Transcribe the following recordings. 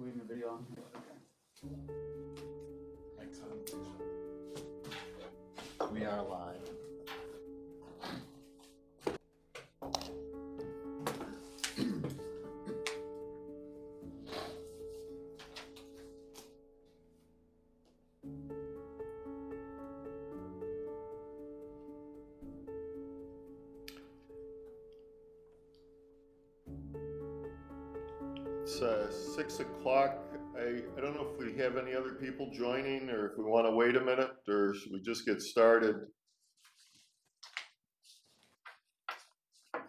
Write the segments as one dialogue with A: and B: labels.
A: Are we in the video on?
B: We are live.
C: It's 6 o'clock. I don't know if we have any other people joining or if we want to wait a minute or should we just get started?
B: How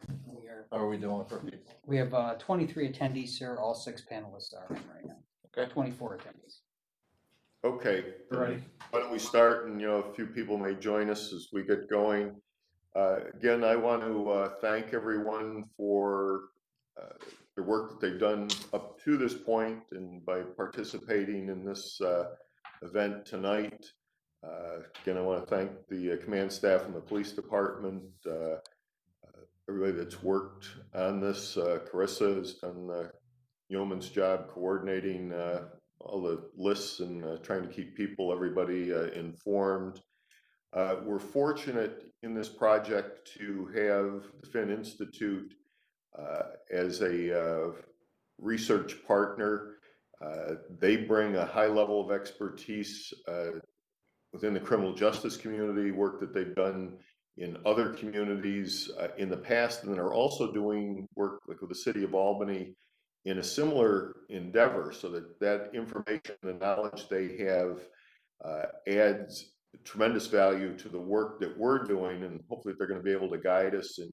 B: are we doing for people?
A: We have 23 attendees, sir. All 6 panelists are in right now.
B: Okay.
A: 24 attendees.
C: Okay.
A: Ready.
C: Why don't we start, and a few people may join us as we get going. Again, I want to thank everyone for the work that they've done up to this point and by participating in this event tonight. Again, I want to thank the command staff and the police department, everybody that's worked on this. Carissa has done the yeoman's job coordinating all the lists and trying to keep everybody informed. We're fortunate in this project to have the Finn Institute as a research partner. They bring a high level of expertise within the criminal justice community, work that they've done in other communities in the past, and are also doing work like with the city of Albany in a similar endeavor, so that information, the knowledge they have adds tremendous value to the work that we're doing, and hopefully they're going to be able to guide us and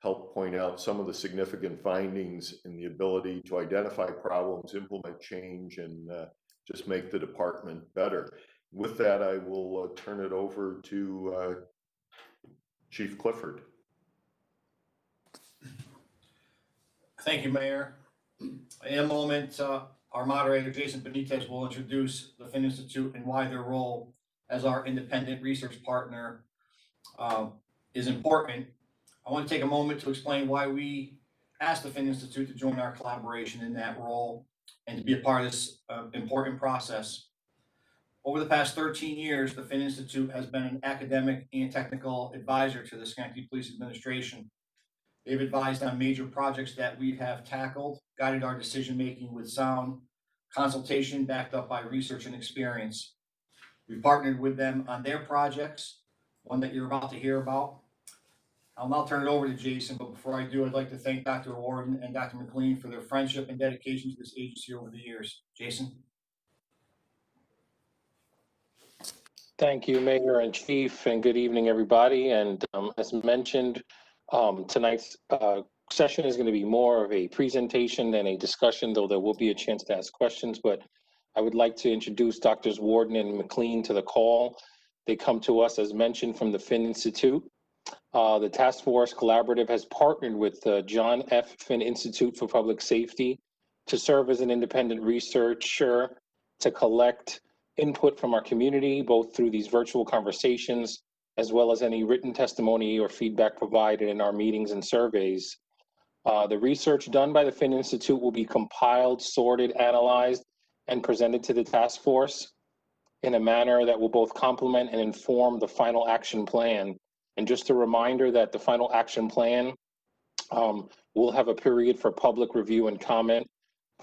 C: help point out some of the significant findings in the ability to identify problems, implement change, and just make the department better. With that, I will turn it over to Chief Clifford.
D: Thank you, Mayor. In a moment, our moderator, Jason Benitez, will introduce the Finn Institute and why their role as our independent research partner is important. I want to take a moment to explain why we asked the Finn Institute to join our collaboration in that role and to be a part of this important process. Over the past 13 years, the Finn Institute has been an academic and technical advisor to the Schenectady Police Administration. They've advised on major projects that we have tackled, guided our decision-making with sound consultation backed up by research and experience. We partnered with them on their projects, one that you're about to hear about. I'll now turn it over to Jason, but before I do, I'd like to thank Dr. Warden and Dr. McLean for their friendship and dedication to this agency over the years. Jason?
E: Thank you, Mayor and Chief, and good evening, everybody. And as mentioned, tonight's session is going to be more of a presentation than a discussion, though there will be a chance to ask questions. But I would like to introduce Drs. Warden and McLean to the call. They come to us, as mentioned, from the Finn Institute. The Task Force Collaborative has partnered with the John F. Finn Institute for Public Safety to serve as an independent researcher to collect input from our community, both through these virtual conversations, as well as any written testimony or feedback provided in our meetings and surveys. The research done by the Finn Institute will be compiled, sorted, analyzed, and presented to the task force in a manner that will both complement and inform the final action plan. And just a reminder that the final action plan will have a period for public review and comment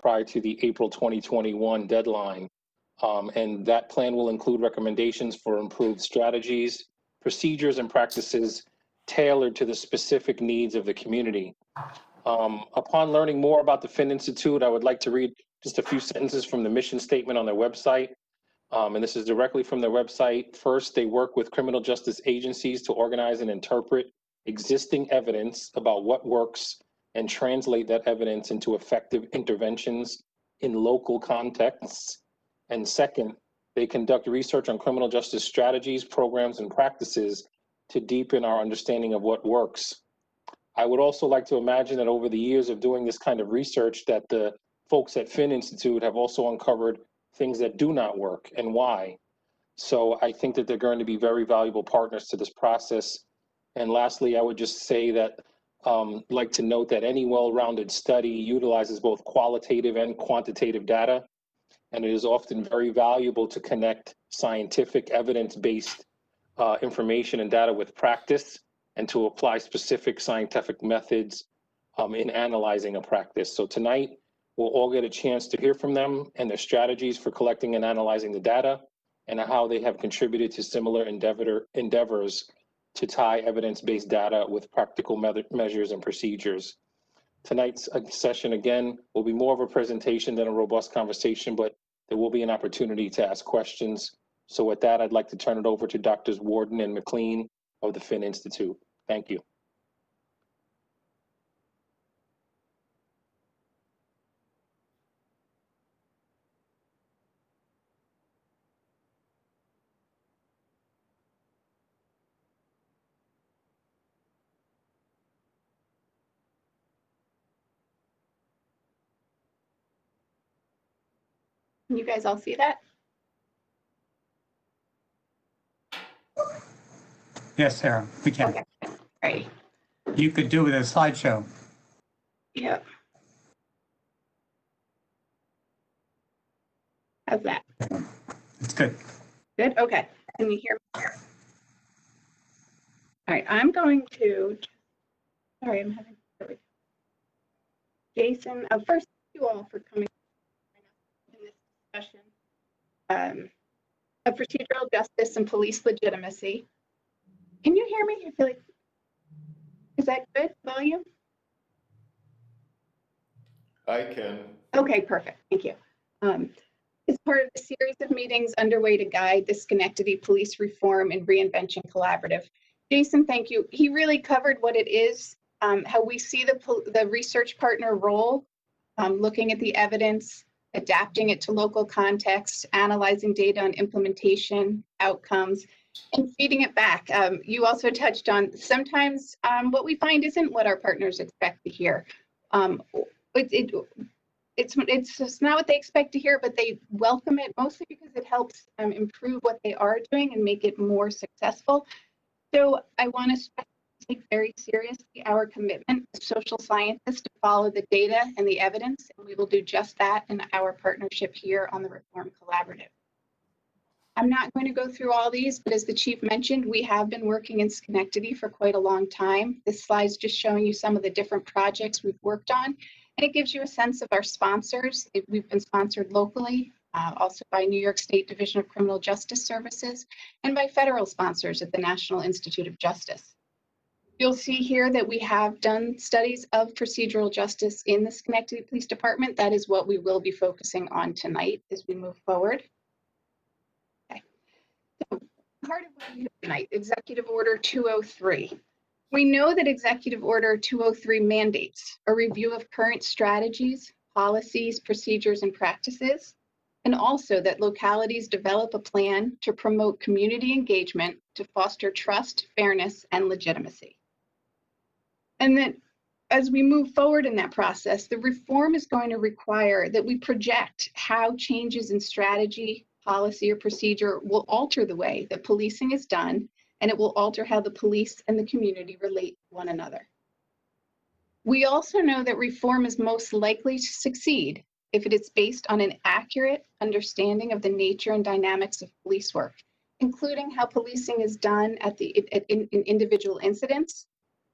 E: prior to the April 2021 deadline. And that plan will include recommendations for improved strategies, procedures, and practices tailored to the specific needs of the community. Upon learning more about the Finn Institute, I would like to read just a few sentences from the mission statement on their website. And this is directly from their website. First, they work with criminal justice agencies to organize and interpret existing evidence about what works and translate that evidence into effective interventions in local contexts. And second, they conduct research on criminal justice strategies, programs, and practices to deepen our understanding of what works. I would also like to imagine that over the years of doing this kind of research, that the folks at Finn Institute have also uncovered things that do not work and why. So I think that they're going to be very valuable partners to this process. And lastly, I would just say that like to note that any well-rounded study utilizes both qualitative and quantitative data, and it is often very valuable to connect scientific evidence-based information and data with practice and to apply specific scientific methods in analyzing a practice. So tonight, we'll all get a chance to hear from them and their strategies for collecting and analyzing the data and how they have contributed to similar endeavors to tie evidence-based data with practical measures and procedures. Tonight's session, again, will be more of a presentation than a robust conversation, but there will be an opportunity to ask questions. So with that, I'd like to turn it over to Drs. Warden and McLean of the Finn Institute. Thank you.
F: Can you guys all see that?
G: Yes, Sarah, we can.
F: Okay. Right.
G: You could do it as a slideshow.
F: Yeah. How's that?
G: It's good.
F: Good? Okay. Can you hear me? All right, I'm going to, sorry, I'm having, there we go. Jason, first, thank you all for coming in this discussion of procedural justice and police legitimacy. Can you hear me? I feel like, is that good volume?
C: I can.
F: Okay, perfect. Thank you. As part of the series of meetings underway to guide the Schenectady Police Reform and Reinvention Collaborative, Jason, thank you. He really covered what it is, how we see the research partner role, looking at the evidence, adapting it to local context, analyzing data on implementation, outcomes, and feeding it back. You also touched on sometimes what we find isn't what our partners expect to hear. It's just not what they expect to hear, but they welcome it mostly because it helps improve what they are doing and make it more successful. So I want to take very seriously our commitment as social scientists to follow the data and the evidence, and we will do just that in our partnership here on the Reform Collaborative. I'm not going to go through all these, but as the chief mentioned, we have been working in Schenectady for quite a long time. This slide's just showing you some of the different projects we've worked on, and it gives you a sense of our sponsors. We've been sponsored locally, also by New York State Division of Criminal Justice Services, and by federal sponsors at the National Institute of Justice. You'll see here that we have done studies of procedural justice in the Schenectady Police Department. That is what we will be focusing on tonight as we move forward. Okay. So part of what we have tonight, Executive Order 203. We know that Executive Order 203 mandates a review of current strategies, policies, procedures, and practices, and also that localities develop a plan to promote community engagement to foster trust, fairness, and legitimacy. And then as we move forward in that process, the reform is going to require that we project how changes in strategy, policy, or procedure will alter the way that policing is done, and it will alter how the police and the community relate to one another. We also know that reform is most likely to succeed if it is based on an accurate understanding of the nature and dynamics of police work, including how policing is done in individual incidents,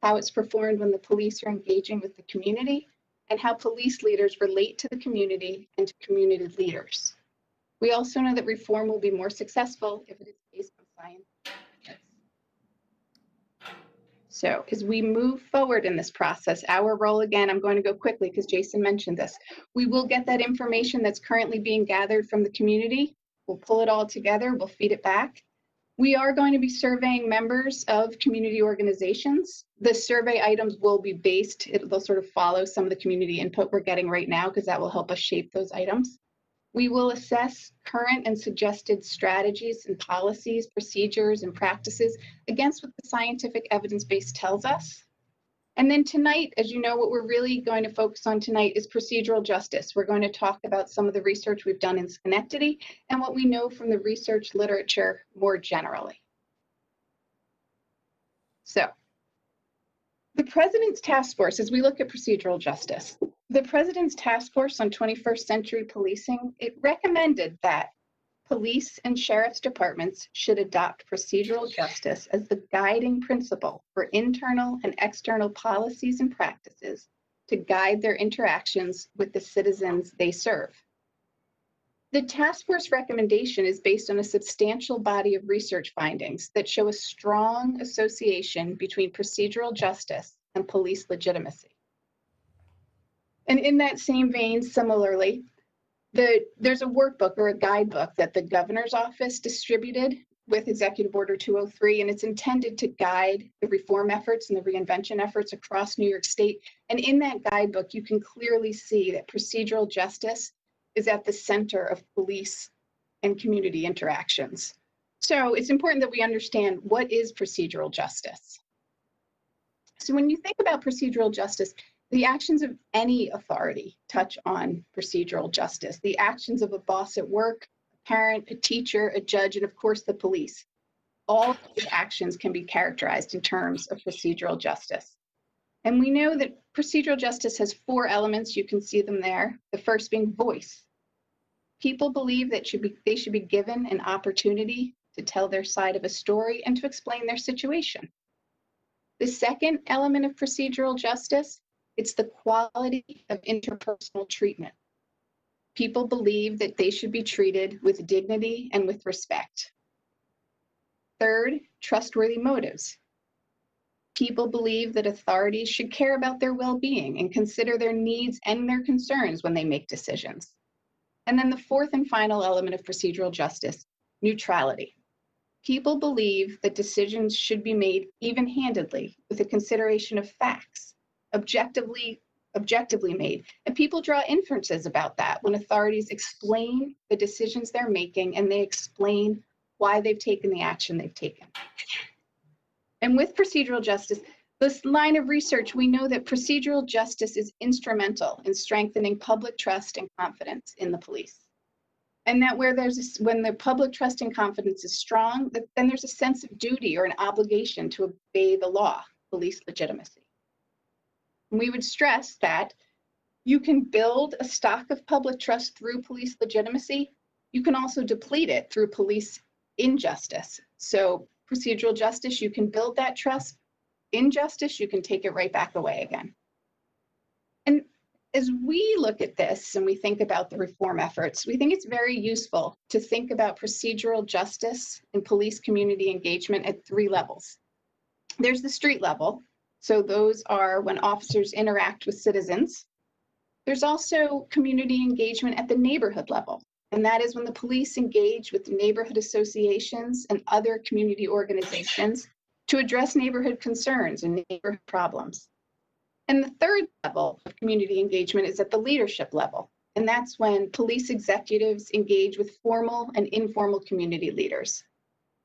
F: how it's performed when the police are engaging with the community, and how police leaders relate to the community and to community leaders. We also know that reform will be more successful if it is based on science. So as we move forward in this process, our role, again, I'm going to go quickly because Jason mentioned this. We will get that information that's currently being gathered from the community. We'll pull it all together, we'll feed it back. We are going to be surveying members of community organizations. The survey items will be based, they'll sort of follow some of the community input we're getting right now because that will help us shape those items. We will assess current and suggested strategies and policies, procedures, and practices against what the scientific evidence base tells us. And then tonight, as you know, what we're really going to focus on tonight is procedural justice. We're going to talk about some of the research we've done in Schenectady and what we know from the research literature more generally. So The President's Task Force, as we look at procedural justice, the President's Task Force on 21st Century Policing, it recommended that police and sheriff's departments should adopt procedural justice as the guiding principle for internal and external policies and practices to guide their interactions with the citizens they serve. The task force recommendation is based on a substantial body of research findings that show a strong association between procedural justice and police legitimacy. And in that same vein, similarly, there's a workbook or a guidebook that the governor's office distributed with Executive Order 203, and it's intended to guide the reform efforts and the reinvention efforts across New York State. And in that guidebook, you can clearly see that procedural justice is at the center of police and community interactions. So it's important that we understand what is procedural justice. So when you think about procedural justice, the actions of any authority touch on procedural justice. The actions of a boss at work, a parent, a teacher, a judge, and of course the police. All of these actions can be characterized in terms of procedural justice. And we know that procedural justice has 4 elements. You can see them there. The first being voice. People believe that they should be given an opportunity to tell their side of a story and to explain their situation. The second element of procedural justice, it's the quality of interpersonal treatment. People believe that they should be treated with dignity and with respect. Third, trustworthy motives. People believe that authorities should care about their well-being and consider their needs and their concerns when they make decisions. And then the fourth and final element of procedural justice, neutrality. People believe that decisions should be made even-handedly with a consideration of facts, objectively made. And people draw inferences about that when authorities explain the decisions they're making and they explain why they've taken the action they've taken. And with procedural justice, this line of research, we know that procedural justice is instrumental in strengthening public trust and confidence in the police. And that when the public trust and confidence is strong, then there's a sense of duty or an obligation to obey the law, police legitimacy. And we would stress that you can build a stock of public trust through police legitimacy. You can also deplete it through police injustice. So procedural justice, you can build that trust. Injustice, you can take it right back away again. And as we look at this and we think about the reform efforts, we think it's very useful to think about procedural justice and police community engagement at 3 levels. There's the street level. So those are when officers interact with citizens. There's also community engagement at the neighborhood level. And that is when the police engage with neighborhood associations and other community organizations to address neighborhood concerns and neighborhood problems. And the third level of community engagement is at the leadership level. And that's when police executives engage with formal and informal community leaders.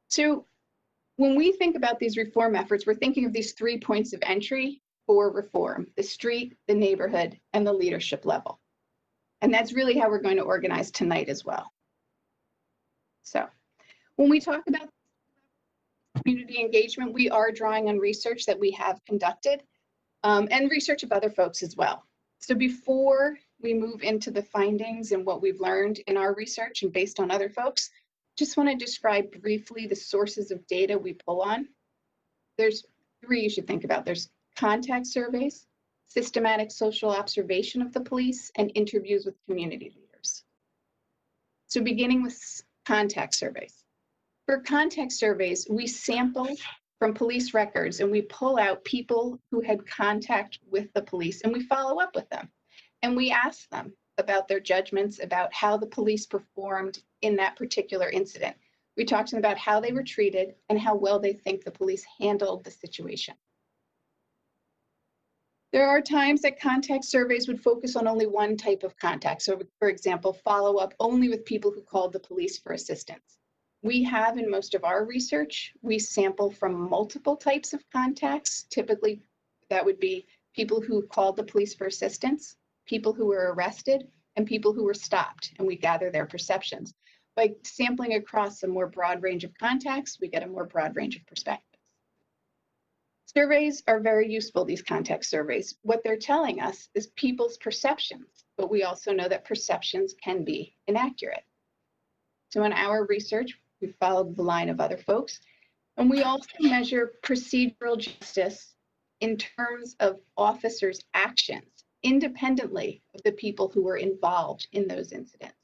F: So when we think about these reform efforts, we're thinking of these 3 points of entry for reform: the street, the neighborhood, and the leadership level. And that's really how we're going to organize tonight as well. So when we talk about community engagement, we are drawing on research that we have conducted and research of other folks as well. So before we move into the findings and what we've learned in our research and based on other folks, just want to describe briefly the sources of data we pull on. There's 3 you should think about. There's contact surveys, systematic social observation of the police, and interviews with community leaders. So beginning with contact surveys. For contact surveys, we sample from police records and we pull out people who had contact with the police and we follow up with them. And we ask them about their judgments about how the police performed in that particular incident. We talk to them about how they were treated and how well they think the police handled the situation. There are times that contact surveys would focus on only one type of contact. So for example, follow up only with people who called the police for assistance. We have in most of our research, we sample from multiple types of contacts. Typically, that would be people who called the police for assistance, people who were arrested, and people who were stopped, and we gather their perceptions. By sampling across a more broad range of contacts, we get a more broad range of perspectives. Surveys are very useful, these context surveys. What they're telling us is people's perceptions, but we also know that perceptions can be inaccurate. So in our research, we followed the line of other folks, and we also measure procedural justice in terms of officers' actions, independently of the people who were involved in those incidents.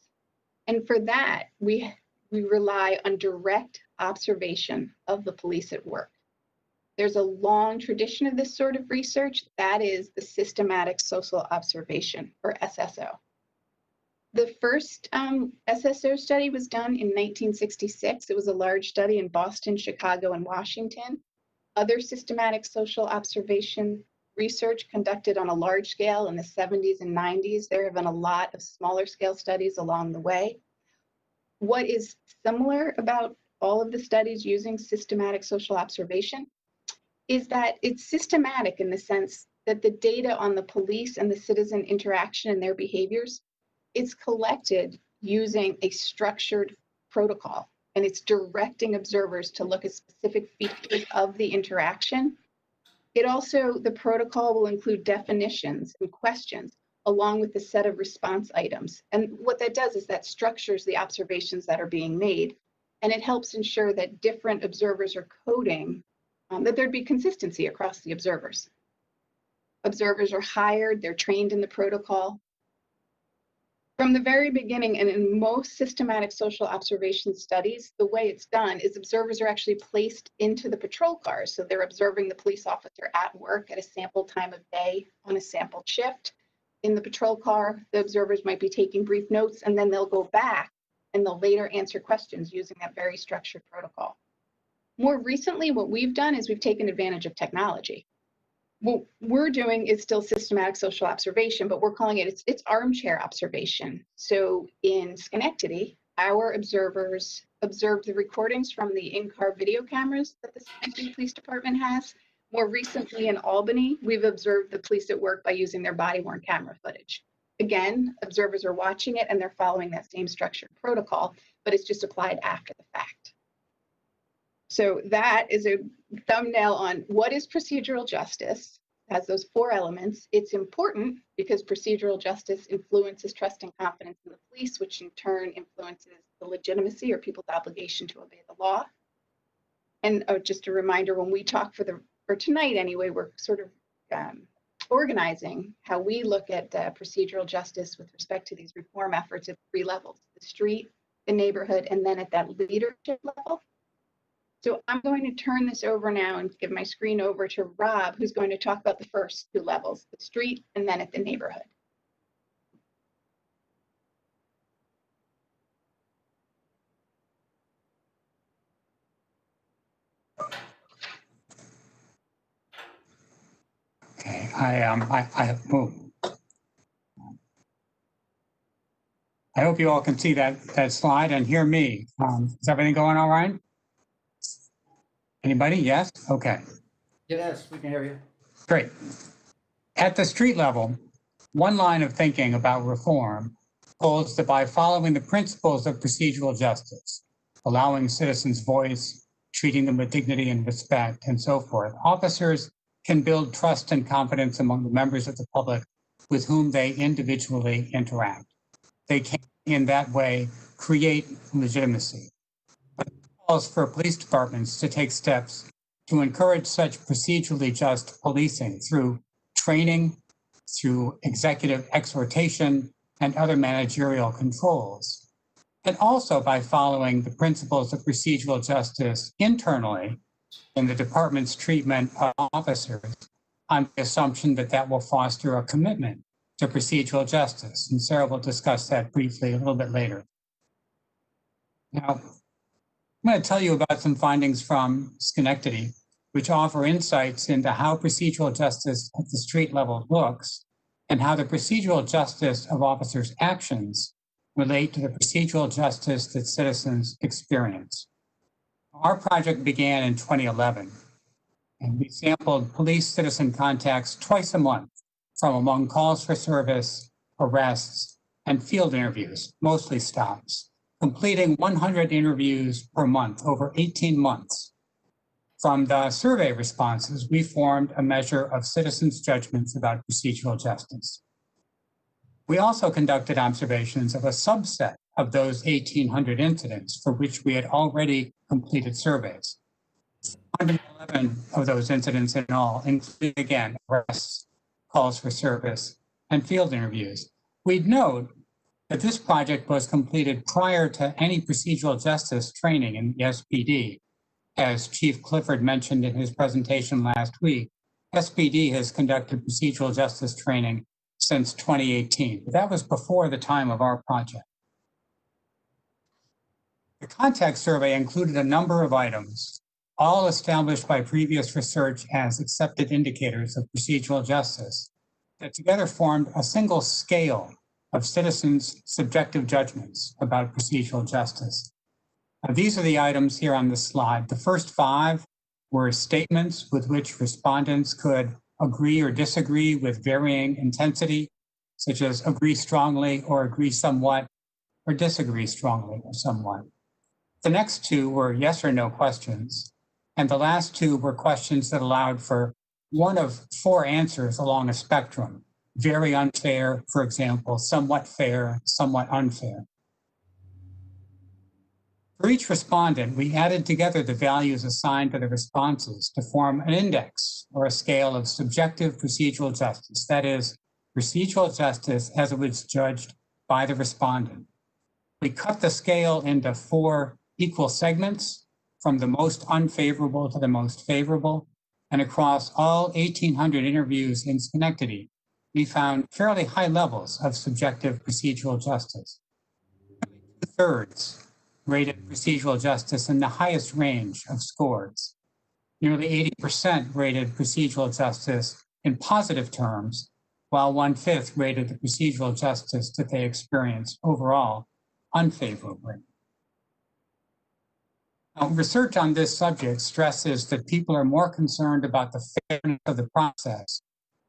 F: And for that, we rely on direct observation of the police at work. There's a long tradition of this sort of research. That is the systematic social observation, or SSO. The first SSO study was done in 1966. It was a large study in Boston, Chicago, and Washington. Other systematic social observation research conducted on a large scale in the 70s and 90s. There have been a lot of smaller scale studies along the way. What is similar about all of the studies using systematic social observation is that it's systematic in the sense that the data on the police and the citizen interaction and their behaviors, it's collected using a structured protocol, and it's directing observers to look at specific features of the interaction. It also, the protocol will include definitions and questions along with the set of response items. And what that does is that structures the observations that are being made, and it helps ensure that different observers are coding, that there'd be consistency across the observers. Observers are hired, they're trained in the protocol. From the very beginning, and in most systematic social observation studies, the way it's done is observers are actually placed into the patrol cars. So they're observing the police officer at work at a sample time of day on a sample shift. In the patrol car, the observers might be taking brief notes, and then they'll go back and they'll later answer questions using that very structured protocol. More recently, what we've done is we've taken advantage of technology. What we're doing is still systematic social observation, but we're calling it, it's armchair observation. So in Schenectady, our observers observed the recordings from the in-car video cameras that the Schenectady Police Department has. More recently in Albany, we've observed the police at work by using their body-worn camera footage. Again, observers are watching it and they're following that same structured protocol, but it's just applied after the fact. So that is a thumbnail on what is procedural justice. It has those 4 elements. It's important because procedural justice influences trust and confidence in the police, which in turn influences the legitimacy or people's obligation to obey the law. And just a reminder, when we talk for tonight anyway, we're sort of organizing how we look at procedural justice with respect to these reform efforts at 3 levels: the street, the neighborhood, and then at that leadership level. So I'm going to turn this over now and give my screen over to Rob, who's going to talk about the first 2 levels, the street and then at the neighborhood.
G: Okay, I hope you all can see that slide and hear me. Is everything going all right? Anybody? Yes? Okay,
A: Yes, we can hear you.
G: great. At the street level, one line of thinking about reform holds that by following the principles of procedural justice, allowing citizens voice, treating them with dignity and respect, and so forth, officers can build trust and confidence among the members of the public with whom they individually interact. They can, in that way, create legitimacy. But it calls for police departments to take steps to encourage such procedurally just policing through training, through executive exhortation, and other managerial controls. And also by following the principles of procedural justice internally in the department's treatment of officers, on the assumption that that will foster a commitment to procedural justice. And Sarah will discuss that briefly a little bit later. Now, I'm going to tell you about some findings from Schenectady, which offer insights into how procedural justice at the street level looks and how the procedural justice of officers' actions relate to the procedural justice that citizens experience. Our project began in 2011, and we sampled police citizen contacts twice a month from among calls for service, arrests, and field interviews, mostly stops, completing 100 interviews per month over 18 months. From the survey responses, we formed a measure of citizens' judgments about procedural justice. We also conducted observations of a subset of those 1,800 incidents for which we had already completed surveys. 111 of those incidents in all included, again, arrests, calls for service, and field interviews. We'd note that this project was completed prior to any procedural justice training in the SPD. As Chief Clifford mentioned in his presentation last week, SPD has conducted procedural justice training since 2018, but that was before the time of our project. The context survey included a number of items, all established by previous research as accepted indicators of procedural justice, that together formed a single scale of citizens' subjective judgments about procedural justice. These are the items here on the slide. The first 5 were statements with which respondents could agree or disagree with varying intensity, such as agree strongly or agree somewhat, or disagree strongly or somewhat. The next 2 were yes or no questions, and the last 2 were questions that allowed for one of 4 answers along a spectrum. Very unfair, for example, somewhat fair, somewhat unfair. For each respondent, we added together the values assigned to the responses to form an index or a scale of subjective procedural justice, that is, procedural justice as it was judged by the respondent. We cut the scale into 4 equal segments, from the most unfavorable to the most favorable, and across all 1,800 interviews in Schenectady, we found fairly high levels of subjective procedural justice. 2/3 rated procedural justice in the highest range of scores. Nearly 80% rated procedural justice in positive terms, while 1/5 rated the procedural justice that they experienced overall unfavorably. Now, research on this subject stresses that people are more concerned about the fairness of the process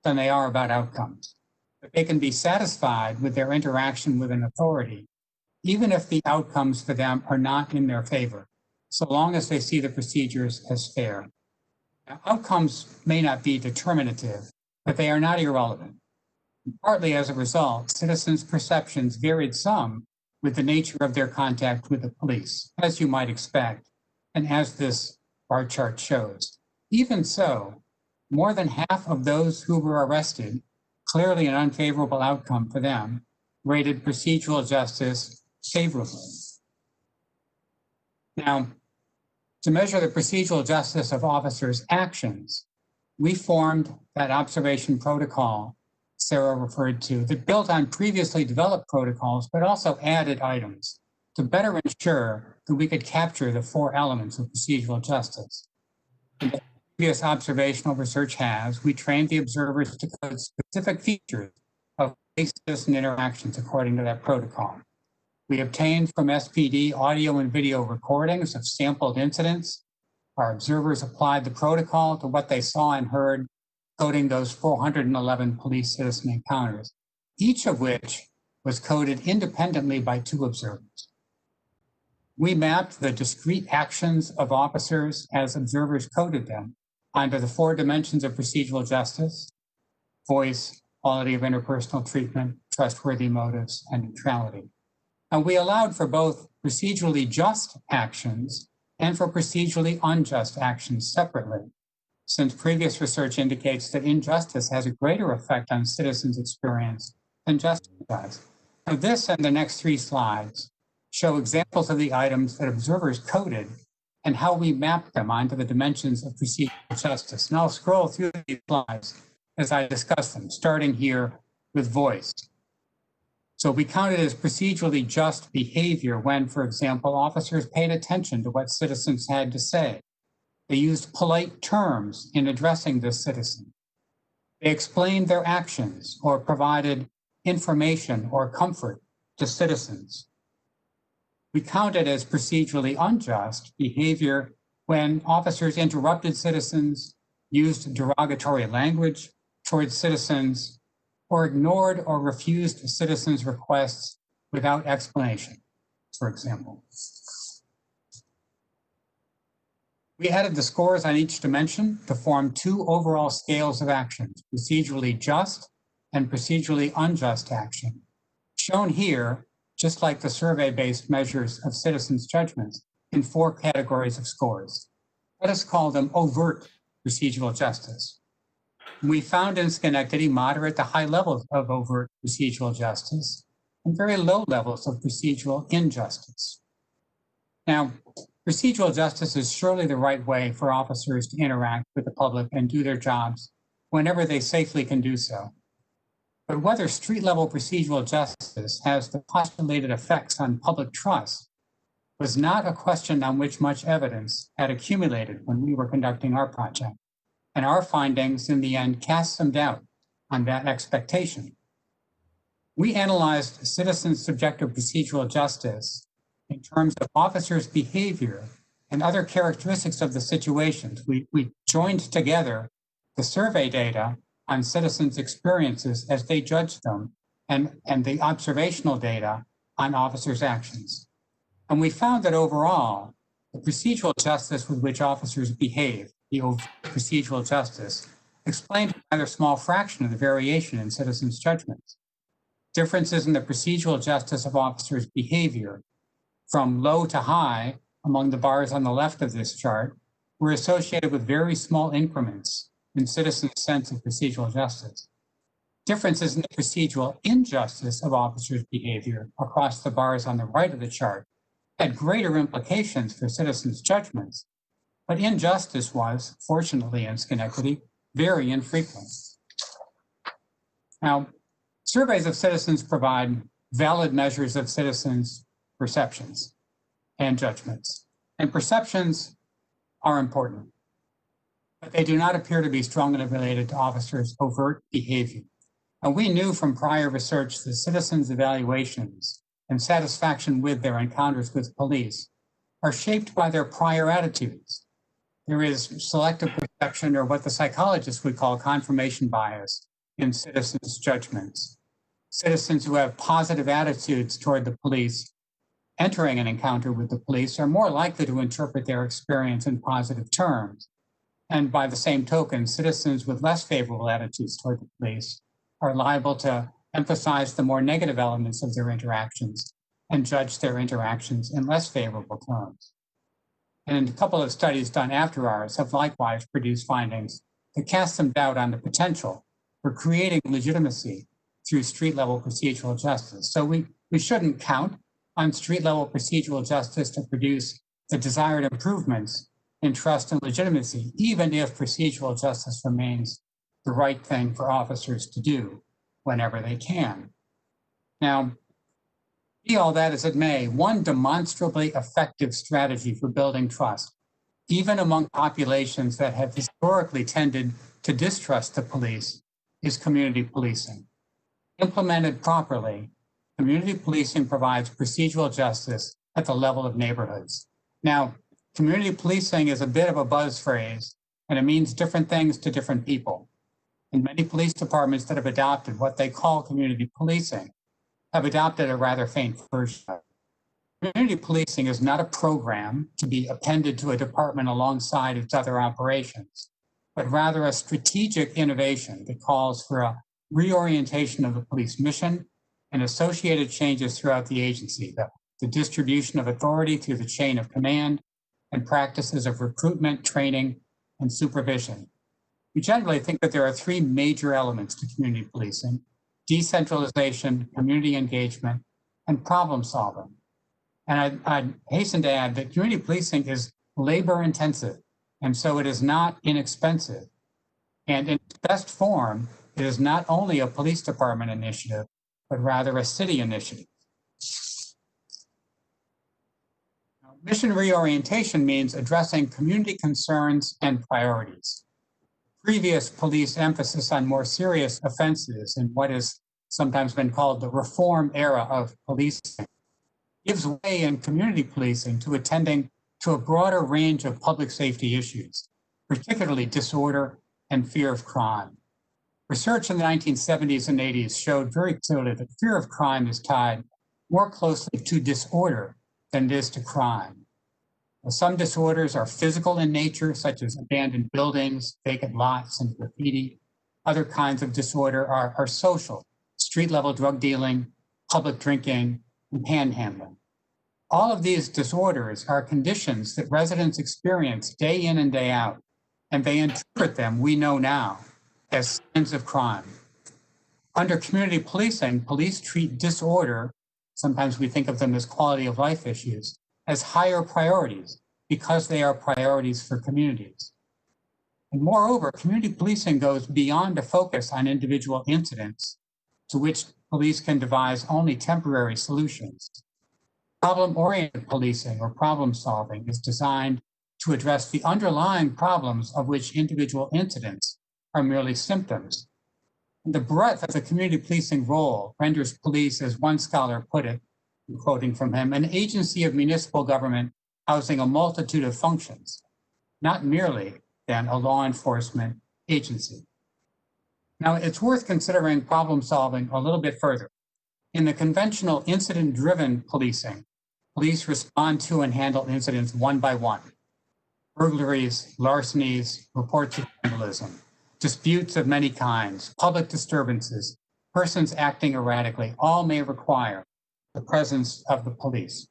G: than they are about outcomes. But they can be satisfied with their interaction with an authority, even if the outcomes for them are not in their favor, so long as they see the procedures as fair. Now, outcomes may not be determinative, but they are not irrelevant. Partly as a result, citizens' perceptions varied some with the nature of their contact with the police, as you might expect, and as this bar chart shows. Even so, more than half of those who were arrested, clearly an unfavorable outcome for them, rated procedural justice favorably. Now, to measure the procedural justice of officers' actions, we formed that observation protocol Sarah referred to that built on previously developed protocols, but also added items to better ensure that we could capture the 4 elements of procedural justice. And the previous observational research has, we trained the observers to code specific features of citizen interactions according to that protocol. We obtained from SPD audio and video recordings of sampled incidents. Our observers applied the protocol to what they saw and heard, coding those 411 police-citizen encounters, each of which was coded independently by 2 observers. We mapped the discrete actions of officers as observers coded them onto the 4 dimensions of procedural justice: voice, quality of interpersonal treatment, trustworthy motives, and neutrality. And we allowed for both procedurally just actions and for procedurally unjust actions separately, since previous research indicates that injustice has a greater effect on citizens' experience than justice does. Now, this and the next 3 slides show examples of the items that observers coded and how we mapped them onto the dimensions of procedural justice. And I'll scroll through these slides as I discuss them, starting here with voice. So we counted as procedurally just behavior when, for example, officers paid attention to what citizens had to say. They used polite terms in addressing this citizen. They explained their actions or provided information or comfort to citizens. We counted as procedurally unjust behavior when officers interrupted citizens, used derogatory language towards citizens, or ignored or refused citizens' requests without explanation, for example. We added the scores on each dimension to form two overall scales of action, procedurally just and procedurally unjust action. Shown here, just like the survey-based measures of citizens' judgments, in four categories of scores. Let us call them overt procedural justice. We found in Schenectady moderate to high levels of overt procedural justice and very low levels of procedural injustice. Now, procedural justice is surely the right way for officers to interact with the public and do their jobs whenever they safely can do so. But whether street-level procedural justice has the postulated effects on public trust was not a question on which much evidence had accumulated when we were conducting our project. And our findings in the end cast some doubt on that expectation. We analyzed citizens' subjective procedural justice in terms of officers' behavior and other characteristics of the situations. We joined together the survey data on citizens' experiences as they judged them and the observational data on officers' actions. And we found that overall, the procedural justice with which officers behave, the procedural justice, explained a rather small fraction of the variation in citizens' judgments. Differences in the procedural justice of officers' behavior from low to high among the bars on the left of this chart were associated with very small increments in citizens' sense of procedural justice. Differences in the procedural injustice of officers' behavior across the bars on the right of the chart had greater implications for citizens' judgments, but injustice was, fortunately in Schenectady, very infrequent. Now, surveys of citizens provide valid measures of citizens' perceptions and judgments. And perceptions are important, but they do not appear to be strongly related to officers' overt behavior. And we knew from prior research that citizens' evaluations and satisfaction with their encounters with police are shaped by their prior attitudes. There is selective perception, or what the psychologists would call confirmation bias, in citizens' judgments. Citizens who have positive attitudes toward the police entering an encounter with the police are more likely to interpret their experience in positive terms. And by the same token, citizens with less favorable attitudes toward the police are liable to emphasize the more negative elements of their interactions and judge their interactions in less favorable terms. And a couple of studies done after ours have likewise produced findings that cast some doubt on the potential for creating legitimacy through street-level procedural justice. So we shouldn't count on street-level procedural justice to produce the desired improvements in trust and legitimacy, even if procedural justice remains the right thing for officers to do whenever they can. Now, be all that as it may, one demonstrably effective strategy for building trust, even among populations that have historically tended to distrust the police, is community policing. Implemented properly, community policing provides procedural justice at the level of neighborhoods. Now, community policing is a bit of a buzz phrase, and it means different things to different people. And many police departments that have adopted what they call community policing have adopted a rather faint version. Community policing is not a program to be appended to a department alongside its other operations, but rather a strategic innovation that calls for a reorientation of the police mission and associated changes throughout the agency, the distribution of authority through the chain of command, and practices of recruitment, training, and supervision. We generally think that there are three major elements to community policing: decentralization, community engagement, and problem solving. And I'd hasten to add that community policing is labor intensive, and so it is not inexpensive. And in its best form, it is not only a police department initiative, but rather a city initiative. Now, mission reorientation means addressing community concerns and priorities. Previous police emphasis on more serious offenses in what has sometimes been called the reform era of policing gives way in community policing to attending to a broader range of public safety issues, particularly disorder and fear of crime. Research in the 1970s and 80s showed very clearly that fear of crime is tied more closely to disorder than it is to crime. Some disorders are physical in nature, such as abandoned buildings, vacant lots, and graffiti. Other kinds of disorder are social, street-level drug dealing, public drinking, and panhandling. All of these disorders are conditions that residents experience day in and day out, and they interpret them, we know now, as signs of crime. Under community policing, police treat disorder, sometimes we think of them as quality of life issues, as higher priorities because they are priorities for communities. And moreover, community policing goes beyond a focus on individual incidents to which police can devise only temporary solutions. Problem-oriented policing or problem solving is designed to address the underlying problems of which individual incidents are merely symptoms. The breadth of the community policing role renders police, as one scholar put it, quoting from him, an agency of municipal government housing a multitude of functions, not merely then a law enforcement agency. Now, it's worth considering problem solving a little bit further. In the conventional incident-driven policing, police respond to and handle incidents one by one. Burglaries, larcenies, reports of vandalism, disputes of many kinds, public disturbances, persons acting erratically, all may require the presence of the police.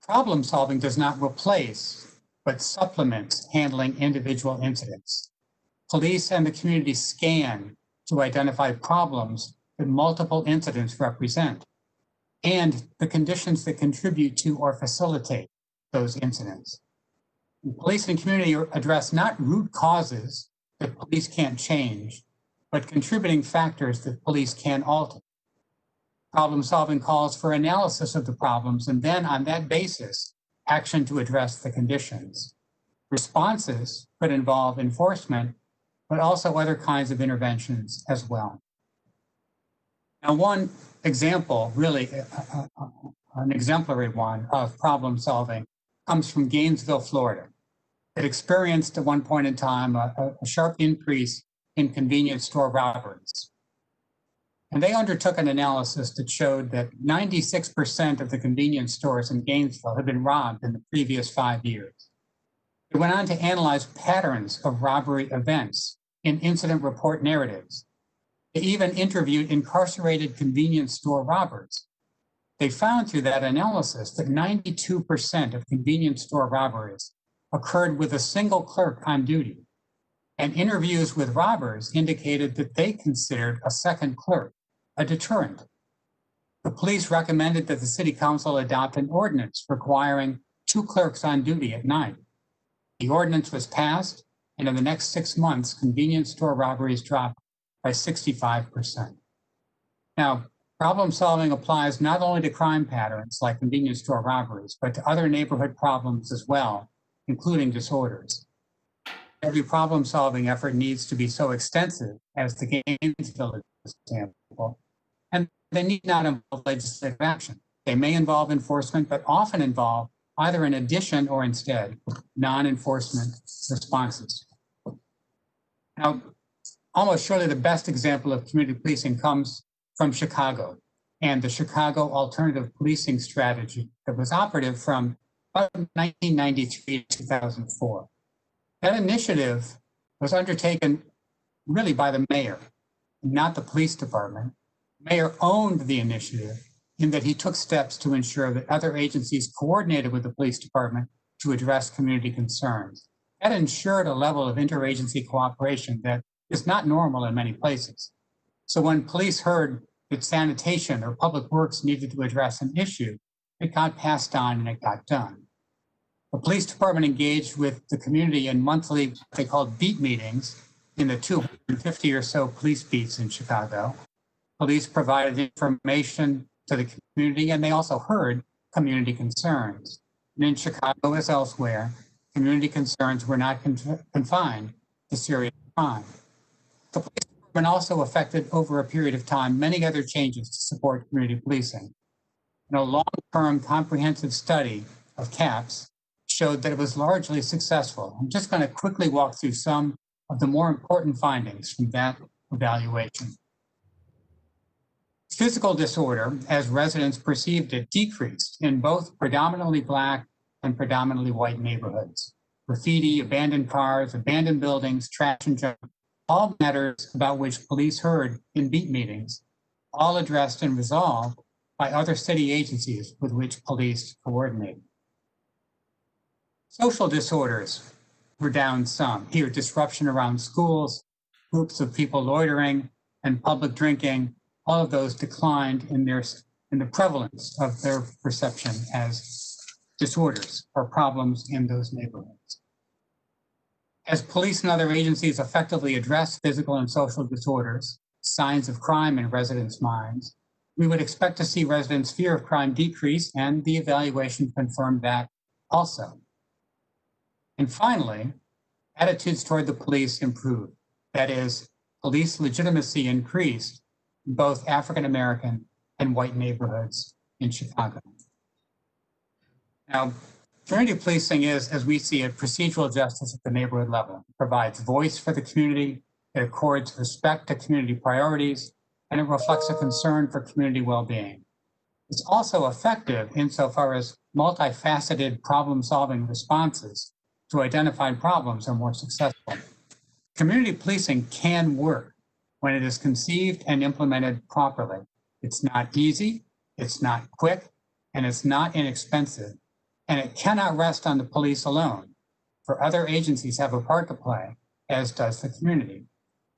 G: Problem solving does not replace, but supplements handling individual incidents. Police and the community scan to identify problems that multiple incidents represent and the conditions that contribute to or facilitate those incidents. And police and community address not root causes that police can't change, but contributing factors that police can alter. Problem solving calls for analysis of the problems and then on that basis, action to address the conditions. Responses could involve enforcement, but also other kinds of interventions as well. Now, one example, really an exemplary one of problem solving comes from Gainesville, Florida. It experienced at one point in time a sharp increase in convenience store robberies. And they undertook an analysis that showed that 96% of the convenience stores in Gainesville had been robbed in the previous 5 years. It went on to analyze patterns of robbery events in incident report narratives. They even interviewed incarcerated convenience store robbers. They found through that analysis that 92% of convenience store robberies occurred with a single clerk on duty. And interviews with robbers indicated that they considered a second clerk a deterrent. The police recommended that the city council adopt an ordinance requiring 2 clerks on duty at night. The ordinance was passed, and in the next 6 months, convenience store robberies dropped by 65%. Now, problem solving applies not only to crime patterns like convenience store robberies, but to other neighborhood problems as well, including disorders. Every problem solving effort needs to be so extensive as the Gainesville example, and they need not involve legislative action. They may involve enforcement, but often involve either in addition or instead non-enforcement responses. Now, almost surely the best example of community policing comes from Chicago and the Chicago Alternative Policing Strategy that was operative from about 1993 to 2004. That initiative was undertaken really by the mayor, not the police department. The mayor owned the initiative in that he took steps to ensure that other agencies coordinated with the police department to address community concerns. That ensured a level of interagency cooperation that is not normal in many places. So when police heard that sanitation or public works needed to address an issue, it got passed on and it got done. The police department engaged with the community in monthly, what they called beat meetings in the 250 or so police beats in Chicago. Police provided information to the community, and they also heard community concerns. And in Chicago, as elsewhere, community concerns were not confined to serious crime. The police department also effected, over a period of time, many other changes to support community policing. And a long-term comprehensive study of CAPS showed that it was largely successful. I'm just going to quickly walk through some of the more important findings from that evaluation. Physical disorder, as residents perceived it, decreased in both predominantly Black in predominantly white neighborhoods. Graffiti, abandoned cars, abandoned buildings, trash and junk, all matters about which police heard in beat meetings, all addressed and resolved by other city agencies with which police coordinate. Social disorders were down some. Here, disruption around schools, groups of people loitering, and public drinking, all of those declined in the prevalence of their perception as disorders or problems in those neighborhoods. As police and other agencies effectively address physical and social disorders, signs of crime in residents' minds, we would expect to see residents' fear of crime decrease, and the evaluation confirmed that also. And finally, attitudes toward the police improved. That is, police legitimacy increased in both African American and white neighborhoods in Chicago. Now, community policing is, as we see it, procedural justice at the neighborhood level. It provides voice for the community, it accords respect to community priorities, and it reflects a concern for community well-being. It's also effective insofar as multifaceted problem-solving responses to identified problems are more successful. Community policing can work when it is conceived and implemented properly. It's not easy, it's not quick, and it's not inexpensive. And it cannot rest on the police alone, for other agencies have a part to play, as does the community.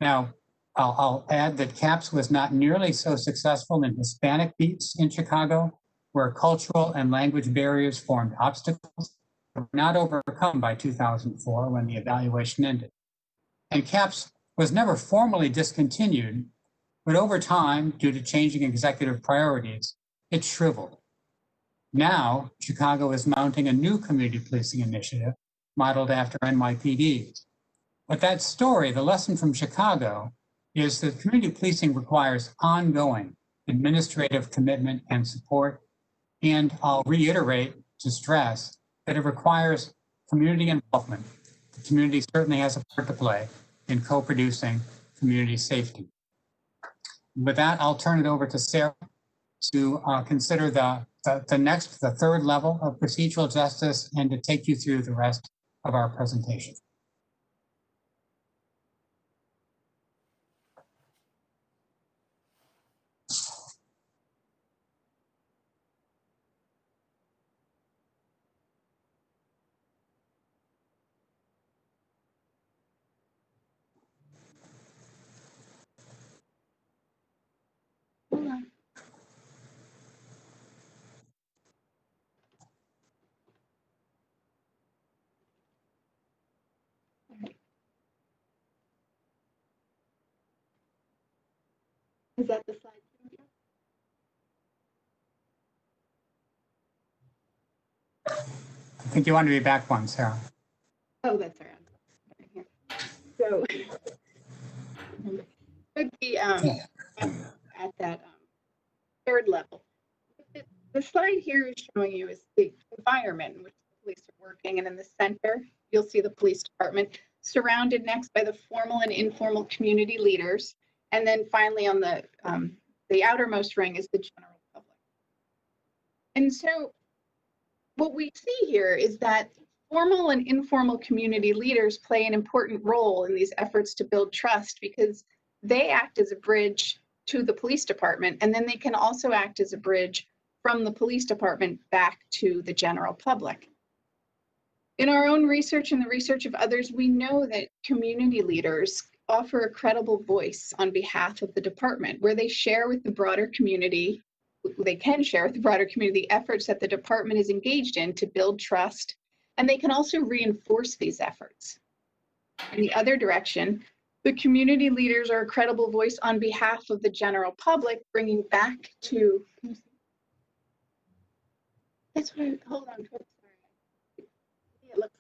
G: Now, I'll add that CAPS was not nearly so successful in Hispanic beats in Chicago, where cultural and language barriers formed obstacles that were not overcome by 2004 when the evaluation ended. And CAPS was never formally discontinued, but over time, due to changing executive priorities, it shriveled. Now, Chicago is mounting a new community policing initiative modeled after NYPD's. But that story, the lesson from Chicago, is that community policing requires ongoing administrative commitment and support. And I'll reiterate to stress that it requires community involvement. The community certainly has a part to play in co-producing community safety. With that, I'll turn it over to Sarah to consider the third level of procedural justice and to take you through the rest of our presentation.
F: Hold on. Is that the slide?
G: I think you want to be back one, Sarah.
F: Oh, that's all right. So, would be at that third level. The slide here is showing you is the environment in which the police are working, and in the center, you'll see the police department surrounded next by the formal and informal community leaders, and then finally on the outermost ring is the general public. And so what we see here is that formal and informal community leaders play an important role in these efforts to build trust, because they act as a bridge to the police department, and then they can also act as a bridge from the police department back to the general public. In our own research and the research of others, we know that community leaders offer a credible voice on behalf of the department, where they share with the broader community, they can share with the broader community the efforts that the department is engaged in to build trust, and they can also reinforce these efforts. In the other direction, the community leaders are a credible voice on behalf of the general public, bringing back to, that's what I, hold on, sorry. It looks,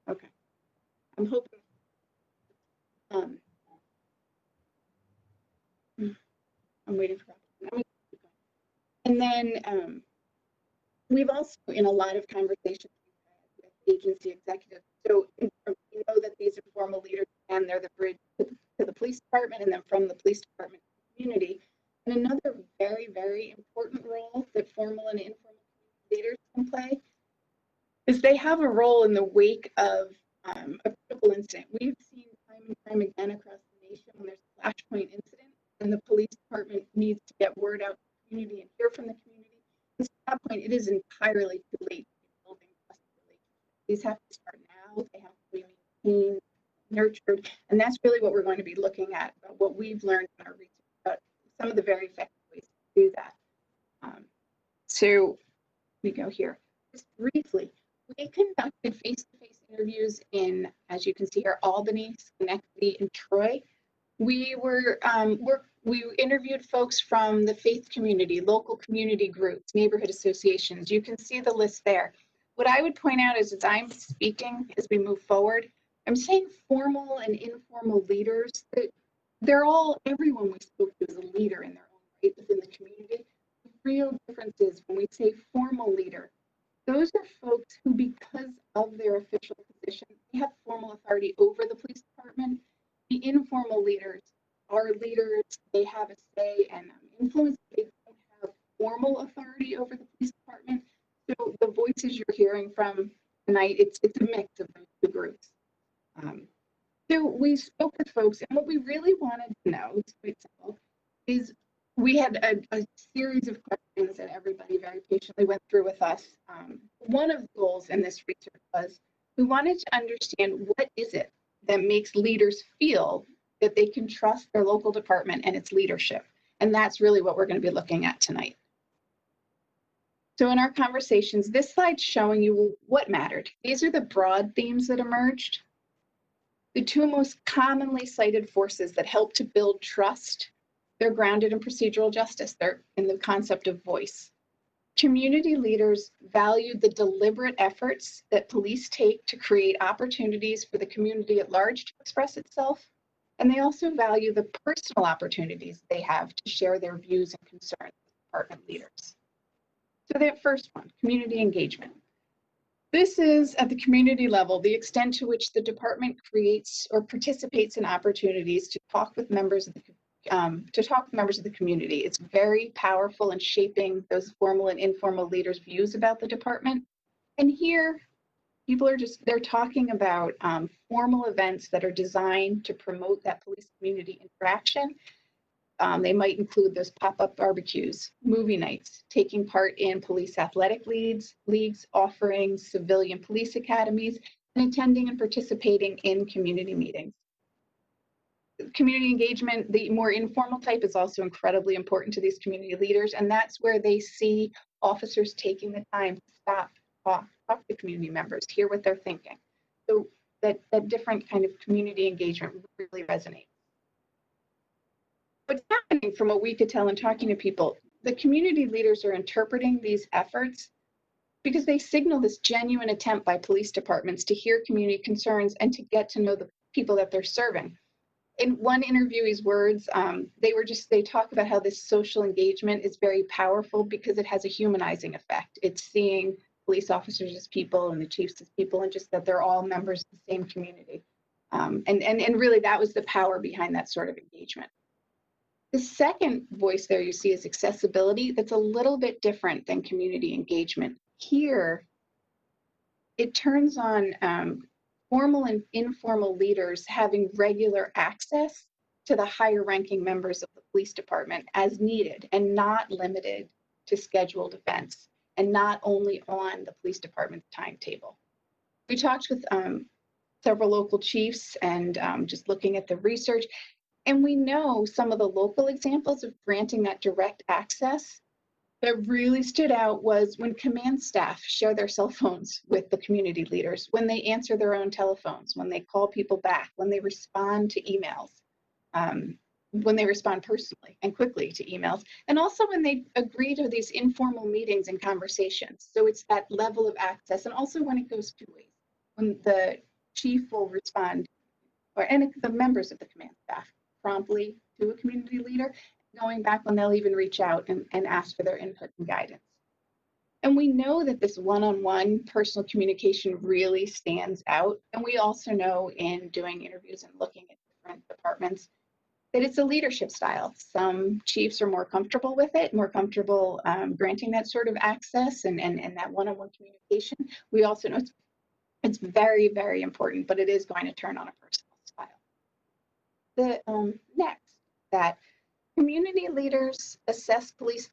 F: okay, I'm hoping, I'm waiting for, and then we've also, in a lot of conversations we've had with agency executives, so we know that these informal leaders, and they're the bridge to the police department, and then from the police department to the community. And another very, very important role that formal and informal leaders can play is they have a role in the wake of a critical incident. We've seen time and time again across the nation when there's a flashpoint incident and the police department needs to get word out to the community and hear from the community. At that point, it is entirely too late to be building trusted relationships. These have to start now. They have to be maintained, nurtured, and that's really what we're going to be looking at, what we've learned in our research about some of the very effective ways to do that. So we go here. Just briefly, we conducted face-to-face interviews in, as you can see here, Albany, Schenectady, and Troy. We interviewed folks from the faith community, local community groups, neighborhood associations. You can see the list there. What I would point out is, as I'm speaking, as we move forward, I'm saying formal and informal leaders. Everyone we spoke to is a leader in their own right within the community. The real difference is when we say formal leader, those are folks who, because of their official position, they have formal authority over the police department. The informal leaders are leaders, they have a say and influence. They don't have formal authority over the police department. So the voices you're hearing from tonight, it's a mix of those two groups. So we spoke with folks, and what we really wanted to know, it's quite simple, is we had a series of questions that everybody very patiently went through with us. One of the goals in this research was we wanted to understand what is it that makes leaders feel that they can trust their local department and its leadership. And that's really what we're going to be looking at tonight. So in our conversations, this slide's showing you what mattered. These are the broad themes that emerged. The two most commonly cited forces that help to build trust, they're grounded in procedural justice. They're in the concept of voice. Community leaders value the deliberate efforts that police take to create opportunities for the community at large to express itself. And they also value the personal opportunities they have to share their views and concerns with department leaders. So that first one, community engagement. This is, at the community level, the extent to which the department creates or participates in opportunities to talk with members of the community. It's very powerful in shaping those formal and informal leaders' views about the department. And here, people are they're talking about formal events that are designed to promote that police community interaction. They might include those pop-up barbecues, movie nights, taking part in police athletic leagues, offering civilian police academies, and attending and participating in community meetings. Community engagement, the more informal type, is also incredibly important to these community leaders, and that's where they see officers taking the time to stop, talk to community members, hear what they're thinking. So that different kind of community engagement really resonates. What's happening, from what we could tell in talking to people, the community leaders are interpreting these efforts because they signal this genuine attempt by police departments to hear community concerns and to get to know the people that they're serving. In one interviewee's words, they talk about how this social engagement is very powerful because it has a humanizing effect. It's seeing police officers as people and the chiefs as people, and just that they're all members of the same community. And really that was the power behind that sort of engagement. The second voice there you see is accessibility. That's a little bit different than community engagement. Here, it turns on formal and informal leaders having regular access to the higher ranking members of the police department as needed, and not limited to scheduled events, and not only on the police department's timetable. We talked with several local chiefs and just looking at the research, and we know some of the local examples of granting that direct access that really stood out was when command staff share their cell phones with the community leaders, when they answer their own telephones, when they call people back, when they respond to emails, when they respond personally and quickly to emails, and also when they agree to these informal meetings and conversations. So it's that level of access, and also when it goes two ways, when the chief will respond, and the members of the command staff promptly to a community leader, going back when they'll even reach out and ask for their input and guidance. And we know that this one-on-one personal communication really stands out. And we also know in doing interviews and looking at different departments that it's a leadership style. Some chiefs are more comfortable with it, more comfortable granting that sort of access and that one-on-one communication. We also know it's very, very important, but it is going to turn on a personal style. The next, that community leaders assess police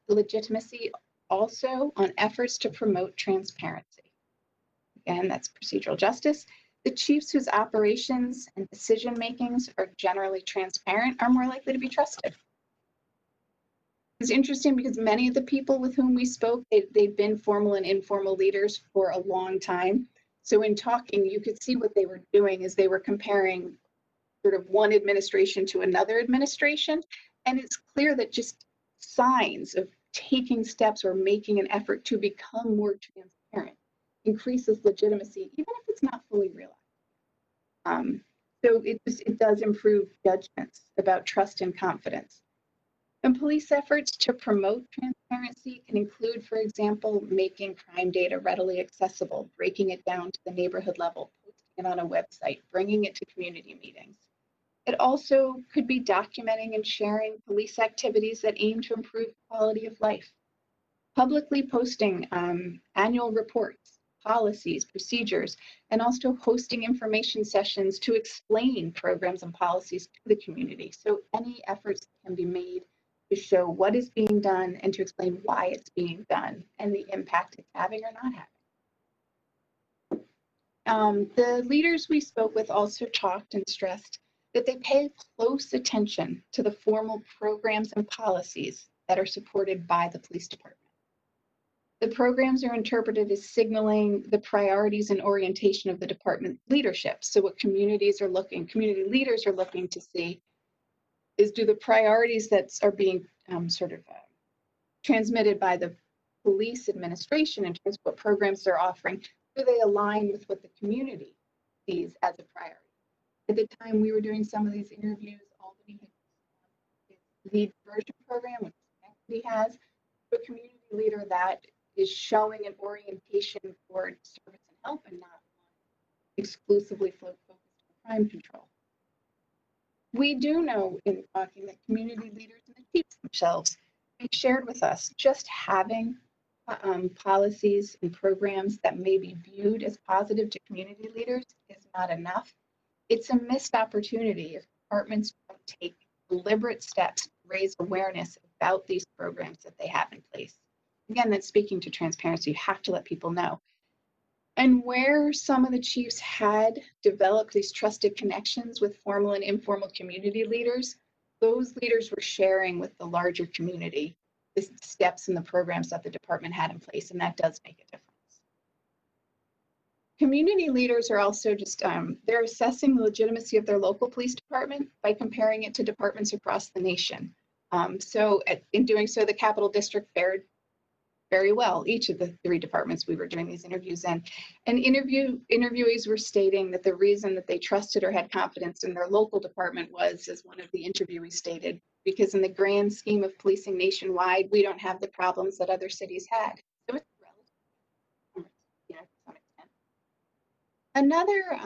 F: legitimacy also on efforts to promote transparency. Again, that's procedural justice. The chiefs whose operations and decision makings are generally transparent are more likely to be trusted. It's interesting because many of the people with whom we spoke, they've been formal and informal leaders for a long time. So in talking, you could see what they were doing is they were comparing sort of one administration to another administration. And it's clear that just signs of taking steps or making an effort to become more transparent increases legitimacy, even if it's not fully realized. So it does improve judgments about trust and confidence. And police efforts to promote transparency can include, for example, making crime data readily accessible, breaking it down to the neighborhood level, posting it on a website, bringing it to community meetings. It also could be documenting and sharing police activities that aim to improve quality of life. Publicly posting annual reports, policies, procedures, and also hosting information sessions to explain programs and policies to the community. So any efforts can be made to show what is being done and to explain why it's being done and the impact it's having or not having. The leaders we spoke with also talked and stressed that they pay close attention to the formal programs and policies that are supported by the police department. The programs are interpreted as signaling the priorities and orientation of the department leadership. So what community leaders are looking to see is, do the priorities that are being transmitted by the police administration in terms of what programs they're offering, do they align with what the community sees as a priority? At the time we were doing some of these interviews, Albany had its lead diversion program, which Equity has, a community leader that is showing an orientation toward service and help and not exclusively focused on crime control. We do know in talking that community leaders and the chiefs themselves have shared with us just having policies and programs that may be viewed as positive to community leaders is not enough. It's a missed opportunity if departments don't take deliberate steps to raise awareness about these programs that they have in place. Again, that's speaking to transparency. You have to let people know. And where some of the chiefs had developed these trusted connections with formal and informal community leaders, those leaders were sharing with the larger community the steps and the programs that the department had in place, and that does make a difference. Community leaders are also just, they're assessing the legitimacy of their local police department by comparing it to departments across the nation. In doing so, the Capital District fared very well, each of the 3 departments we were doing these interviews in. And interviewees were stating that the reason that they trusted or had confidence in their local department was, as one of the interviewees stated, because in the grand scheme of policing nationwide, we don't have the problems that other cities had. So it's relative, to some extent. Another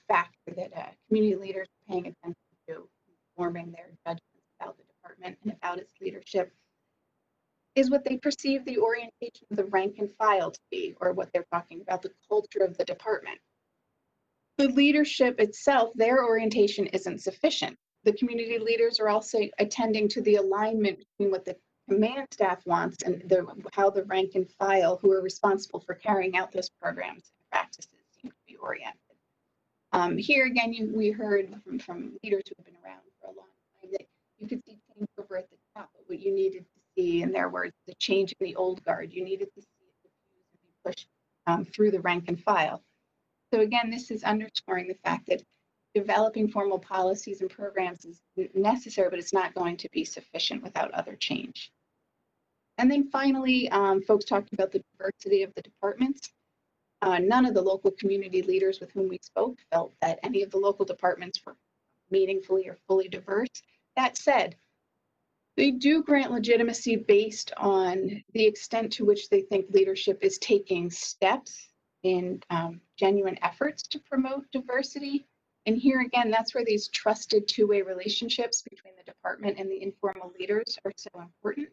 F: factor that community leaders are paying attention to, forming their judgments about the department and about its leadership, is what they perceive the orientation of the rank and file to be, or what they're talking about, the culture of the department. The leadership itself, their orientation isn't sufficient. The community leaders are also attending to the alignment between what the command staff wants and how the rank and file who are responsible for carrying out those programs and practices seem to be oriented. Here again, we heard from leaders who have been around for a long time that you could see change over at the top, but what you needed to see, in their words, the change in the old guard. You needed to see it be pushed through the rank and file. So again, this is underscoring the fact that developing formal policies and programs is necessary, but it's not going to be sufficient without other change. And then finally, folks talked about the diversity of the departments. None of the local community leaders with whom we spoke felt that any of the local departments were meaningfully or fully diverse. That said, They do grant legitimacy based on the extent to which they think leadership is taking steps in genuine efforts to promote diversity. And here again, that's where these trusted two-way relationships between the department and the informal leaders are so important,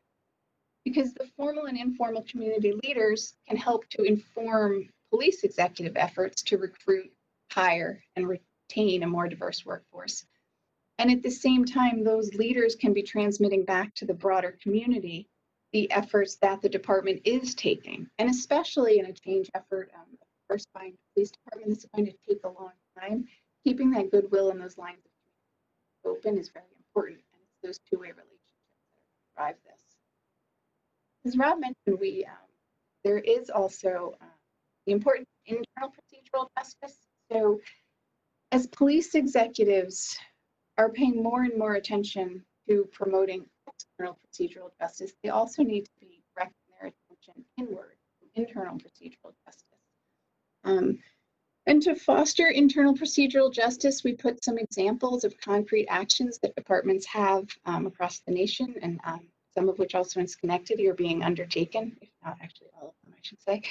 F: because the formal and informal community leaders can help to inform police executive efforts to recruit, hire, and retain a more diverse workforce. And at the same time, those leaders can be transmitting back to the broader community the efforts that the department is taking. And especially in a change effort, diversifying the police department, this is going to take a long time. Keeping that goodwill and those lines of communication open is very important. And it's those two-way relationships that drive this. As Rob mentioned, there is also the importance of internal procedural justice. So as police executives are paying more and more attention to promoting external procedural justice, they also need to be directing their attention inward to internal procedural justice. And to foster internal procedural justice, we put some examples of concrete actions that departments have across the nation, and some of which also in Schenectady are being undertaken, if not actually all of them, I should say.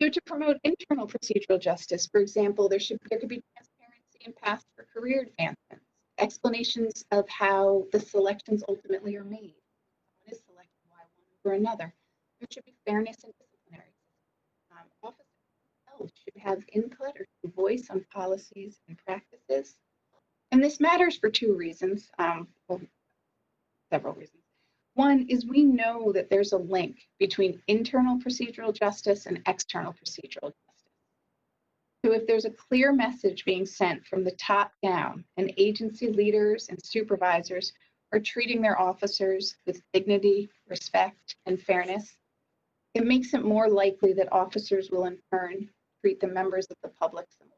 F: So to promote internal procedural justice, for example, there could be transparency in paths for career advancements, explanations of how the selections ultimately are made. Someone is selected, why one over another. There should be fairness in disciplinary. Officers themselves should have input or voice on policies and practices. And this matters for two reasons, well, several reasons. One is we know that there's a link between internal procedural justice and external procedural justice. So if there's a clear message being sent from the top down and agency leaders and supervisors are treating their officers with dignity, respect, and fairness, it makes it more likely that officers will in turn treat the members of the public similarly.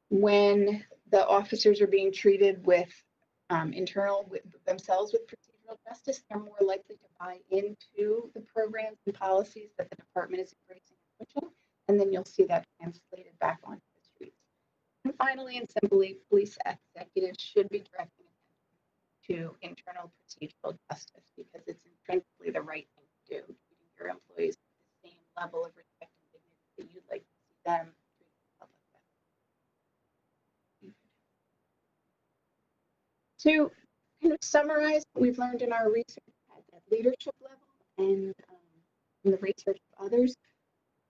F: When the officers are being treated with themselves with procedural justice, they're more likely to buy into the programs and policies that the department is embracing and pushing, and then you'll see that translated back onto the streets. And finally and simply, police executives should be directing attention to internal procedural justice because it's intrinsically the right thing to do, treating your employees with the same level of respect and dignity that you'd like to see them treat the public with. To kind of summarize what we've learned in our research at that leadership level and in the research of others,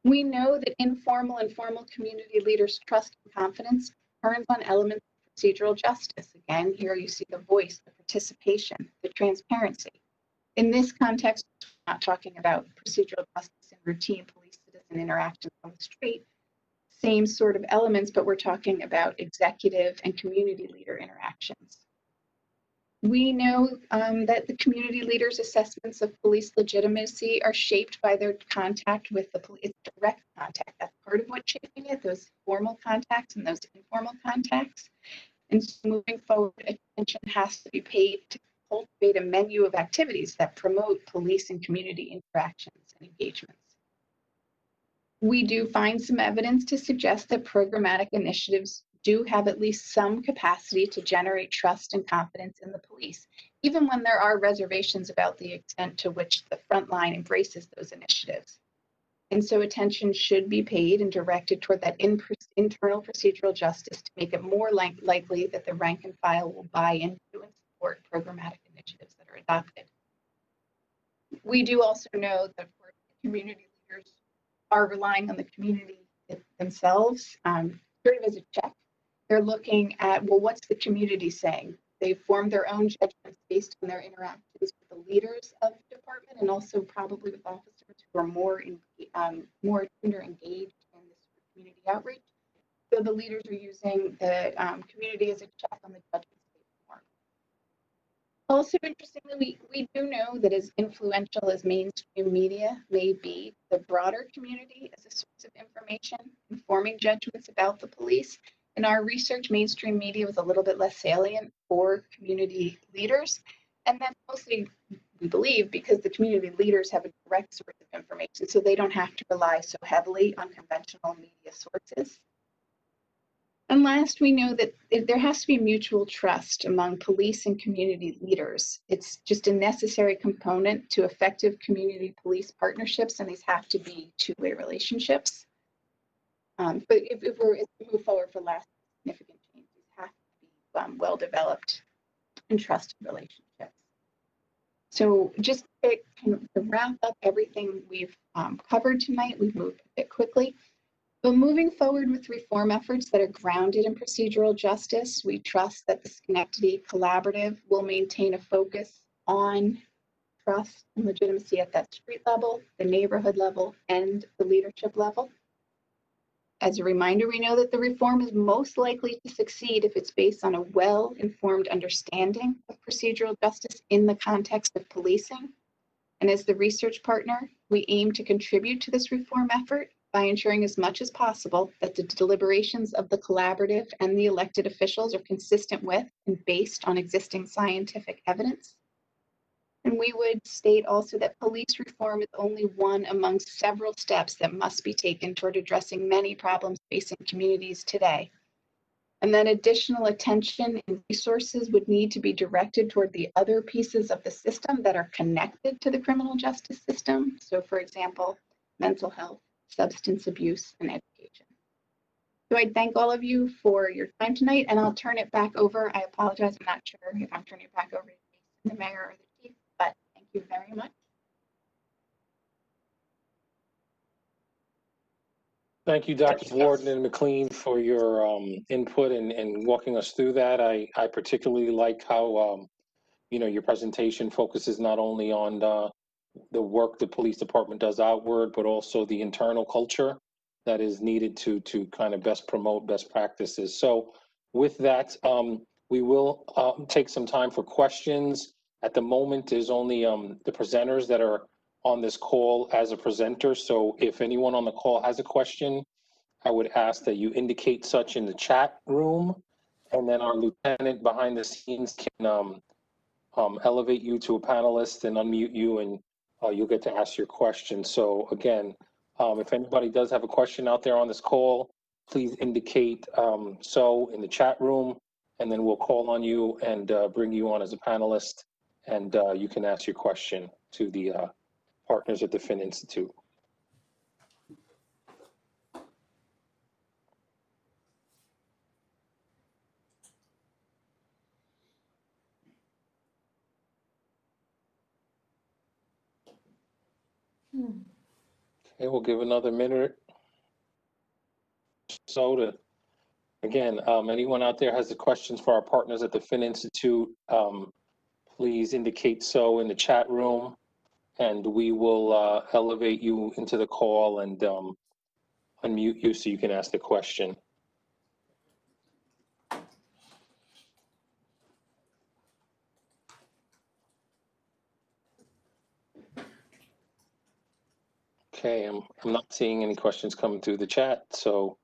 F: we know that informal and formal community leaders' trust and confidence turns on elements of procedural justice. Again, here you see the voice, the participation, the transparency. In this context, we're not talking about procedural justice and routine police-citizen interactions on the street, same sort of elements, but we're talking about executive and community leader interactions. We know that the community leaders' assessments of police legitimacy are shaped by their contact with the police, direct contact. That's part of what's shaping it, those formal contacts and those informal contacts. And so moving forward, attention has to be paid to cultivate a menu of activities that promote police and community interactions and engagements. We do find some evidence to suggest that programmatic initiatives do have at least some capacity to generate trust and confidence in the police, even when there are reservations about the extent to which the front line embraces those initiatives. And so attention should be paid and directed toward that internal procedural justice to make it more likely that the rank and file will buy into and support programmatic initiatives that are adopted. We do also know that community leaders are relying on the community themselves, sort of as a check. They're looking at, well, what's the community saying? They've formed their own judgments based on their interactions with the leaders of the department and also probably with officers who are more attuned or engaged in this community outreach. So the leaders are using the community as a check on the judgments they form. Also, interestingly, we do know that as influential as mainstream media may be, the broader community as a source of information, informing judgments about the police. In our research, mainstream media was a little bit less salient for community leaders. And that's mostly, we believe, because the community leaders have a direct source of information, so they don't have to rely so heavily on conventional media sources. And last, we know that there has to be mutual trust among police and community leaders. It's just a necessary component to effective community police partnerships, and these have to be two-way relationships. But if we move forward for last significant changes, have to be well-developed and trusted relationships. So just to wrap up everything we've covered tonight, we've moved a bit quickly. But moving forward with reform efforts that are grounded in procedural justice, we trust that the Schenectady Collaborative will maintain a focus on trust and legitimacy at that street level, the neighborhood level, and the leadership level. As a reminder, we know that the reform is most likely to succeed if it's based on a well-informed understanding of procedural justice in the context of policing. And as the research partner, we aim to contribute to this reform effort by ensuring as much as possible that the deliberations of the collaborative and the elected officials are consistent with and based on existing scientific evidence. And we would state also that police reform is only one among several steps that must be taken toward addressing many problems facing communities today. And then additional attention and resources would need to be directed toward the other pieces of the system that are connected to the criminal justice system. So for example, mental health, substance abuse, and education. So I thank all of you for your time tonight, and I'll turn it back over. I apologize, I'm not sure if I'm turning it back over to the mayor or the chief, but thank you very much.
E: Thank you, Dr. Warden and McLean, for your input and walking us through that. I particularly like how your presentation focuses not only on the work the police department does outward, but also the internal culture that is needed to kind of best promote best practices. So with that, we will take some time for questions. At the moment, there's only the presenters that are on this call as a presenter. So if anyone on the call has a question, I would ask that you indicate such in the chat room, and then our lieutenant behind the scenes can elevate you to a panelist and unmute you, and you'll get to ask your question. So again, if anybody does have a question out there on this call, please indicate so in the chat room, and then we'll call on you and bring you on as a panelist, and you can ask your question to the partners at the Fin Institute. Okay, we'll give another minute so to, again, anyone out there has the questions for our partners at the Fin Institute, please indicate so in the chat room, and we will elevate you into the call and unmute you so you can ask the question. Okay, I'm not seeing any questions coming through the chat, so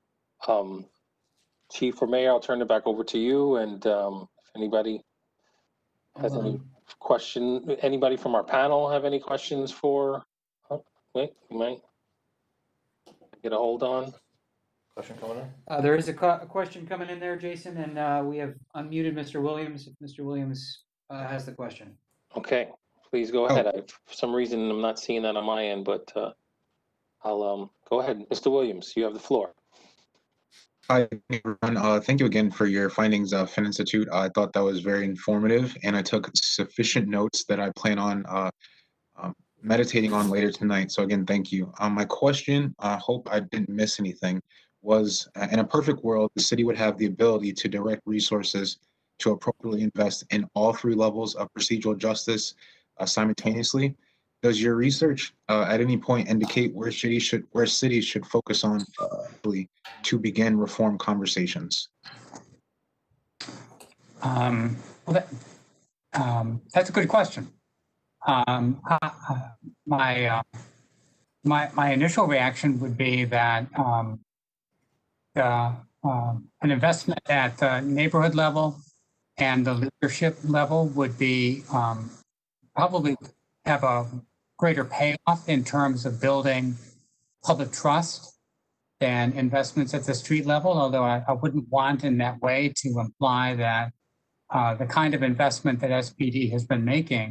E: Chief or Mayor, I'll turn it back over to you, and if anybody has any question, anybody from our panel have any questions for, oh, wait, you might get a hold on.
B: Question coming in?
A: There is a question coming in there, Jason, and we have unmuted Mr. Williams. If Mr. Williams has the question.
E: Okay, please go ahead. For some reason, I'm not seeing that on my end, but I'll go ahead. Mr. Williams, you have the floor.
H: Hi, everyone. Thank you again for your findings, Fin Institute. I thought that was very informative, and I took sufficient notes that I plan on meditating on later tonight. So again, thank you. My question, I hope I didn't miss anything, was in a perfect world, the city would have the ability to direct resources to appropriately invest in all three levels of procedural justice simultaneously. Does your research at any point indicate where cities should focus on to begin reform conversations?
G: Well, that's a good question. My initial reaction would be that an investment at the neighborhood level and the leadership level would be probably have a greater payoff in terms of building public trust than investments at the street level, although I wouldn't want in that way to imply that the kind of investment that SPD has been making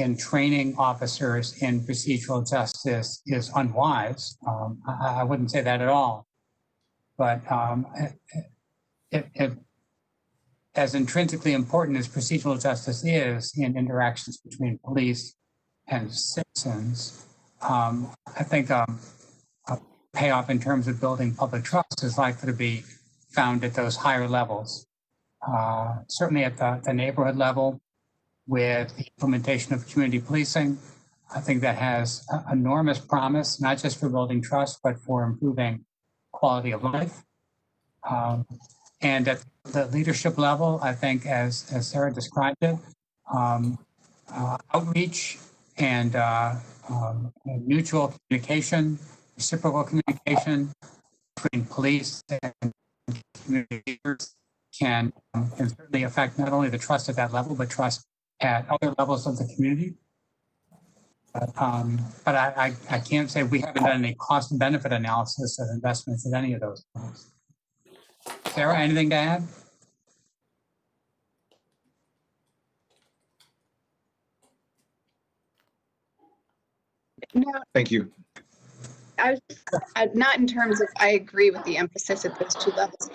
G: in training officers in procedural justice is unwise. I wouldn't say that at all. But as intrinsically important as procedural justice is in interactions between police and citizens, I think a payoff in terms of building public trust is likely to be found at those higher levels. Certainly at the neighborhood level, with the implementation of community policing, I think that has enormous promise, not just for building trust, but for improving quality of life. And at the leadership level, I think, as Sarah described it, outreach and mutual communication, reciprocal communication between police and community leaders can certainly affect not only the trust at that level, but trust at other levels of the community. But I can't say we haven't done any cost and benefit analysis of investments at any of those levels. Sarah, anything to add?
F: No,
H: Thank you.
F: I was not in terms of, I agree with the emphasis at those two levels.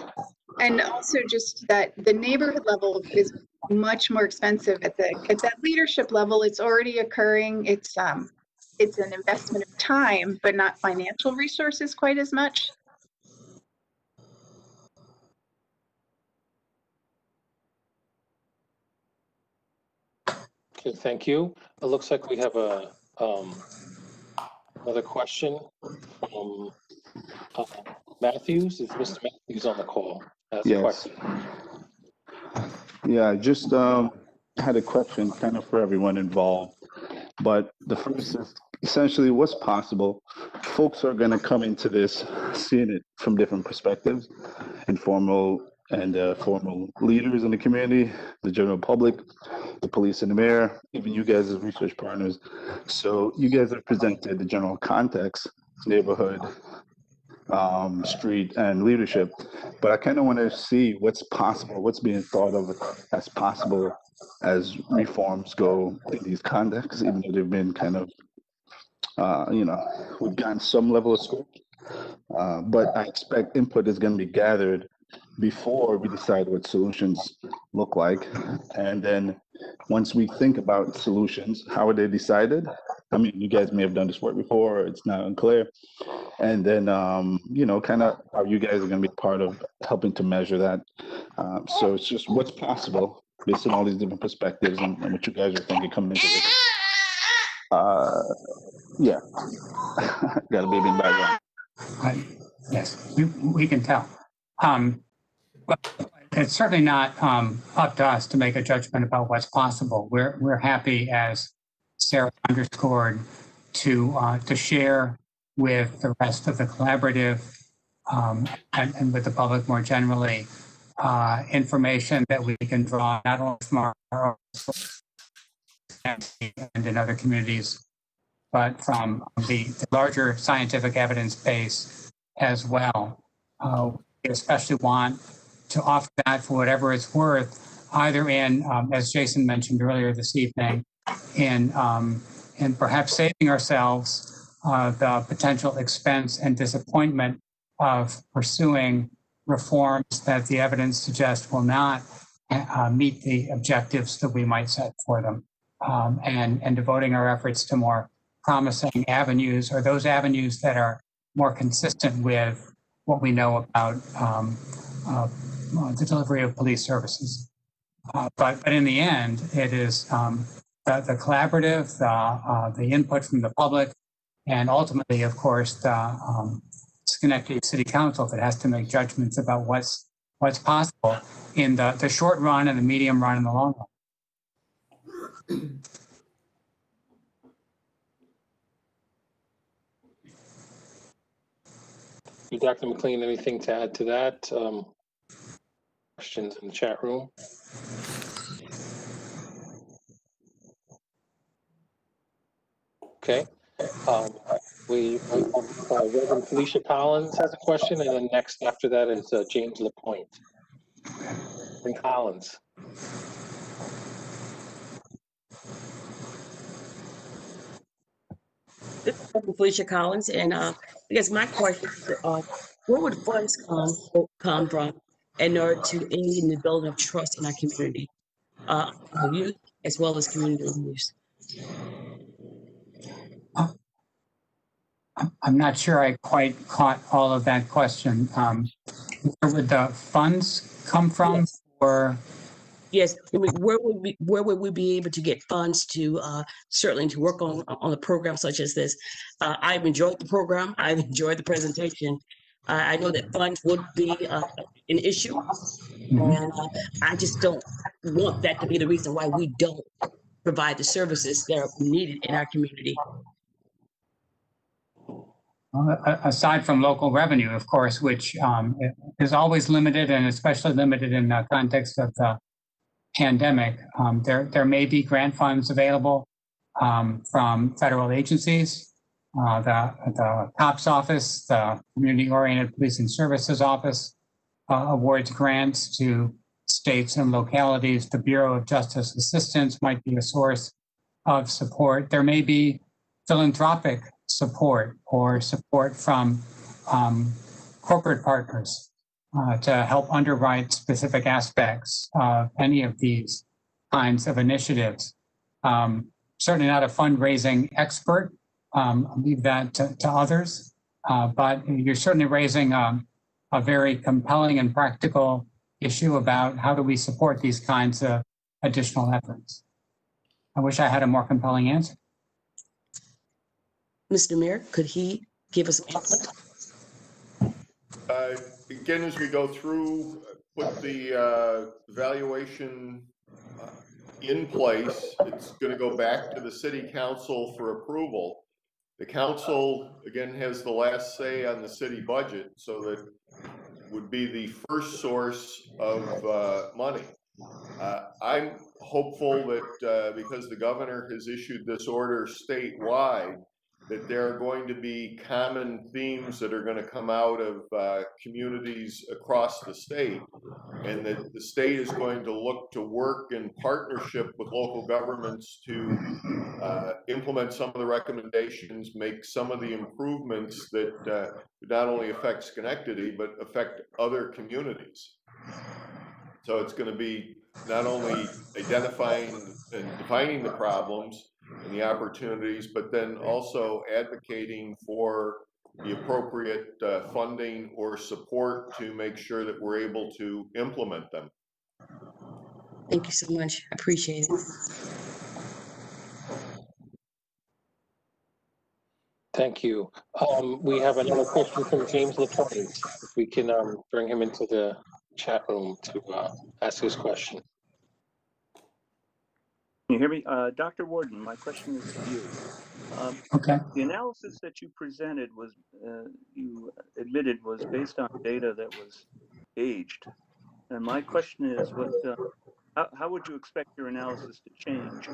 F: And also just that the neighborhood level is much more expensive at that leadership level. It's already occurring. It's an investment of time, but not financial resources quite as much.
E: Okay, thank you. It looks like we have another question from Matthews. Is Mr. Matthews on the call? Has a
I: Yes.
E: question.
I: Yeah, I just had a question kind of for everyone involved. But the first is essentially what's possible. Folks are going to come into this seeing it from different perspectives, informal and formal leaders in the community, the general public, the police and the mayor, even you guys as research partners. So you guys have presented the general context, neighborhood, street, and leadership. But I kind of want to see what's possible, what's being thought of as possible as reforms go in these contexts, even though they've been kind of, we've gotten some level of scope. But I expect input is going to be gathered before we decide what solutions look like. And then once we think about solutions, how are they decided? I mean, you guys may have done this work before, or it's not unclear. And then, kind of how you guys are going to be part of helping to measure that. So it's just what's possible based on all these different perspectives and what you guys are thinking coming into this. Yeah, got a baby in the background.
G: Yes, we can tell. But it's certainly not up to us to make a judgment about what's possible. We're happy, as Sarah underscored, to share with the rest of the collaborative and with the public more generally information that we can draw not only from our own and in other communities, but from the larger scientific evidence base as well. We especially want to offer that for whatever it's worth, either in, as Jason mentioned earlier this evening, in perhaps saving ourselves the potential expense and disappointment of pursuing reforms that the evidence suggests will not meet the objectives that we might set for them, and devoting our efforts to more promising avenues, or those avenues that are more consistent with what we know about the delivery of police services. But in the end, it is the collaborative, the input from the public, and ultimately, of course, the Schenectady City Council that has to make judgments about what's possible in the short run and the medium run and the long run.
E: Dr. McLean, anything to add to that? Questions in the chat room? Okay. We have Reverend Felicia Collins has a question, and then next after that is James Lapointe. And Collins.
J: This is Felicia Collins, and I guess my question is, where would funds come from in order to aid in the building of trust in our community, youth as well as community leaders?
G: I'm not sure I quite caught all of that question. Where would the funds come from?
J: Yes.
G: Or
J: Yes, I mean, where would we be able to get funds to certainly to work on a program such as this? I've enjoyed the program. I've enjoyed the presentation. I know that funds would be an issue, and I just don't want that to be the reason why we don't provide the services that are needed in our community.
G: aside from local revenue, of course, which is always limited, and especially limited in the context of the pandemic, there may be grant funds available from federal agencies. The COPS office, the Community Oriented Policing Services Office, awards grants to states and localities. The Bureau of Justice Assistance might be a source of support. There may be philanthropic support or support from corporate partners to help underwrite specific aspects of any of these kinds of initiatives. Certainly not a fundraising expert. I'll leave that to others, but you're certainly raising a very compelling and practical issue about how do we support these kinds of additional efforts. I wish I had a more compelling answer.
J: Mr. Mayor, could he give us an input?
C: Again, as we go through, put the evaluation in place. It's going to go back to the city council for approval. The council, again, has the last say on the city budget, so that would be the first source of money. I'm hopeful that because the governor has issued this order statewide, that there are going to be common themes that are going to come out of communities across the state, and that the state is going to look to work in partnership with local governments to implement some of the recommendations, make some of the improvements that not only affect Schenectady, but affect other communities. So it's going to be not only identifying and defining the problems and the opportunities, but then also advocating for the appropriate funding or support to make sure that we're able to implement them.
J: Thank you so much. I appreciate it.
E: Thank you. We have another question from James Lapointe. If we can bring him into the chat room to ask his question.
K: Can you hear me? Dr. Warden, my question is to you.
G: Okay.
K: The analysis that you presented was, you admitted, was based on data that was aged. And my question is, how would you expect your analysis to change,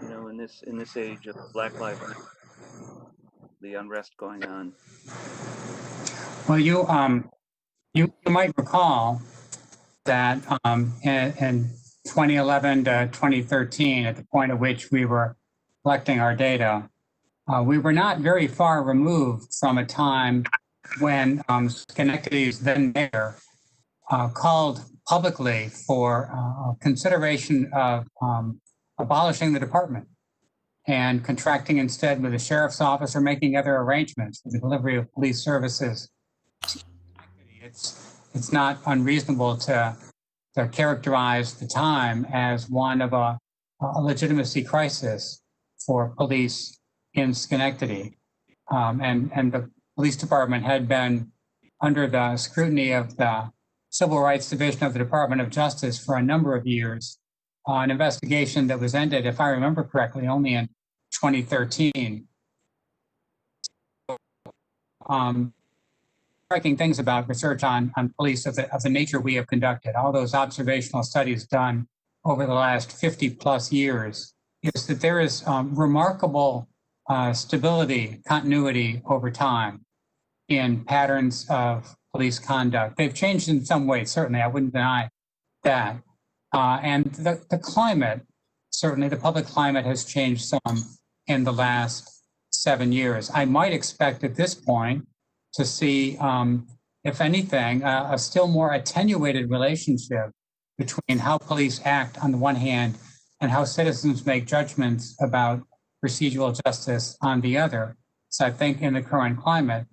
K: you know, in this age of Black Lives Matter, the unrest going on?
G: Well, you might recall that in 2011 to 2013, at the point at which we were collecting our data, we were not very far removed from a time when Schenectady's then mayor called publicly for consideration of abolishing the department and contracting instead with the sheriff's office or making other arrangements for the delivery of police services. It's not unreasonable to characterize the time as one of a legitimacy crisis for police in Schenectady. And the police department had been under the scrutiny of the Civil Rights Division of the Department of Justice for a number of years, an investigation that was ended, if I remember correctly, only in 2013. Striking things about research on police of the nature we have conducted, all those observational studies done over the last 50 plus years, is that there is remarkable stability, continuity over time in patterns of police conduct. They've changed in some ways, certainly. I wouldn't deny that. And the climate, certainly the public climate has changed some in the last 7 years. I might expect at this point to see, if anything, a still more attenuated relationship between how police act on the one hand and how citizens make judgments about procedural justice on the other. So I think in the current climate,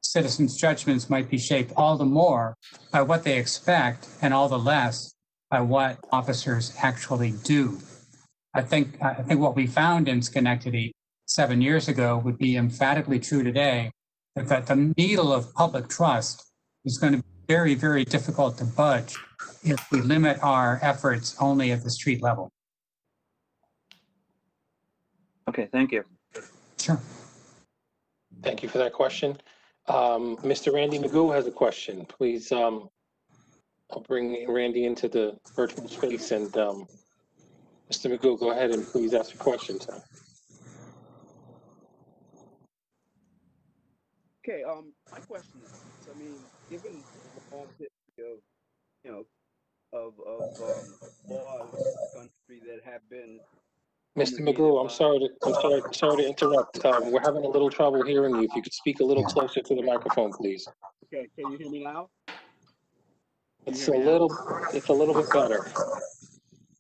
G: citizens' judgments might be shaped all the more by what they expect and all the less by what officers actually do. I think what we found in Schenectady 7 years ago would be emphatically true today, that the needle of public trust is going to be very, very difficult to budge if we limit our efforts only at the street level.
K: Okay, thank you.
G: Sure.
E: Thank you for that question. Mr. Randy Magoo has a question. Please, I'll bring Randy into the virtual space, and Mr. Magoo, go ahead and please ask your question, sir.
L: Okay, my question is, I mean, given the long history of, you know, of laws in the country that have been.
E: Mr. Magoo, I'm sorry to interrupt. We're having a little trouble hearing you. If you could speak a little closer to the microphone, please.
L: Okay, can you hear me now?
E: It's a little bit better.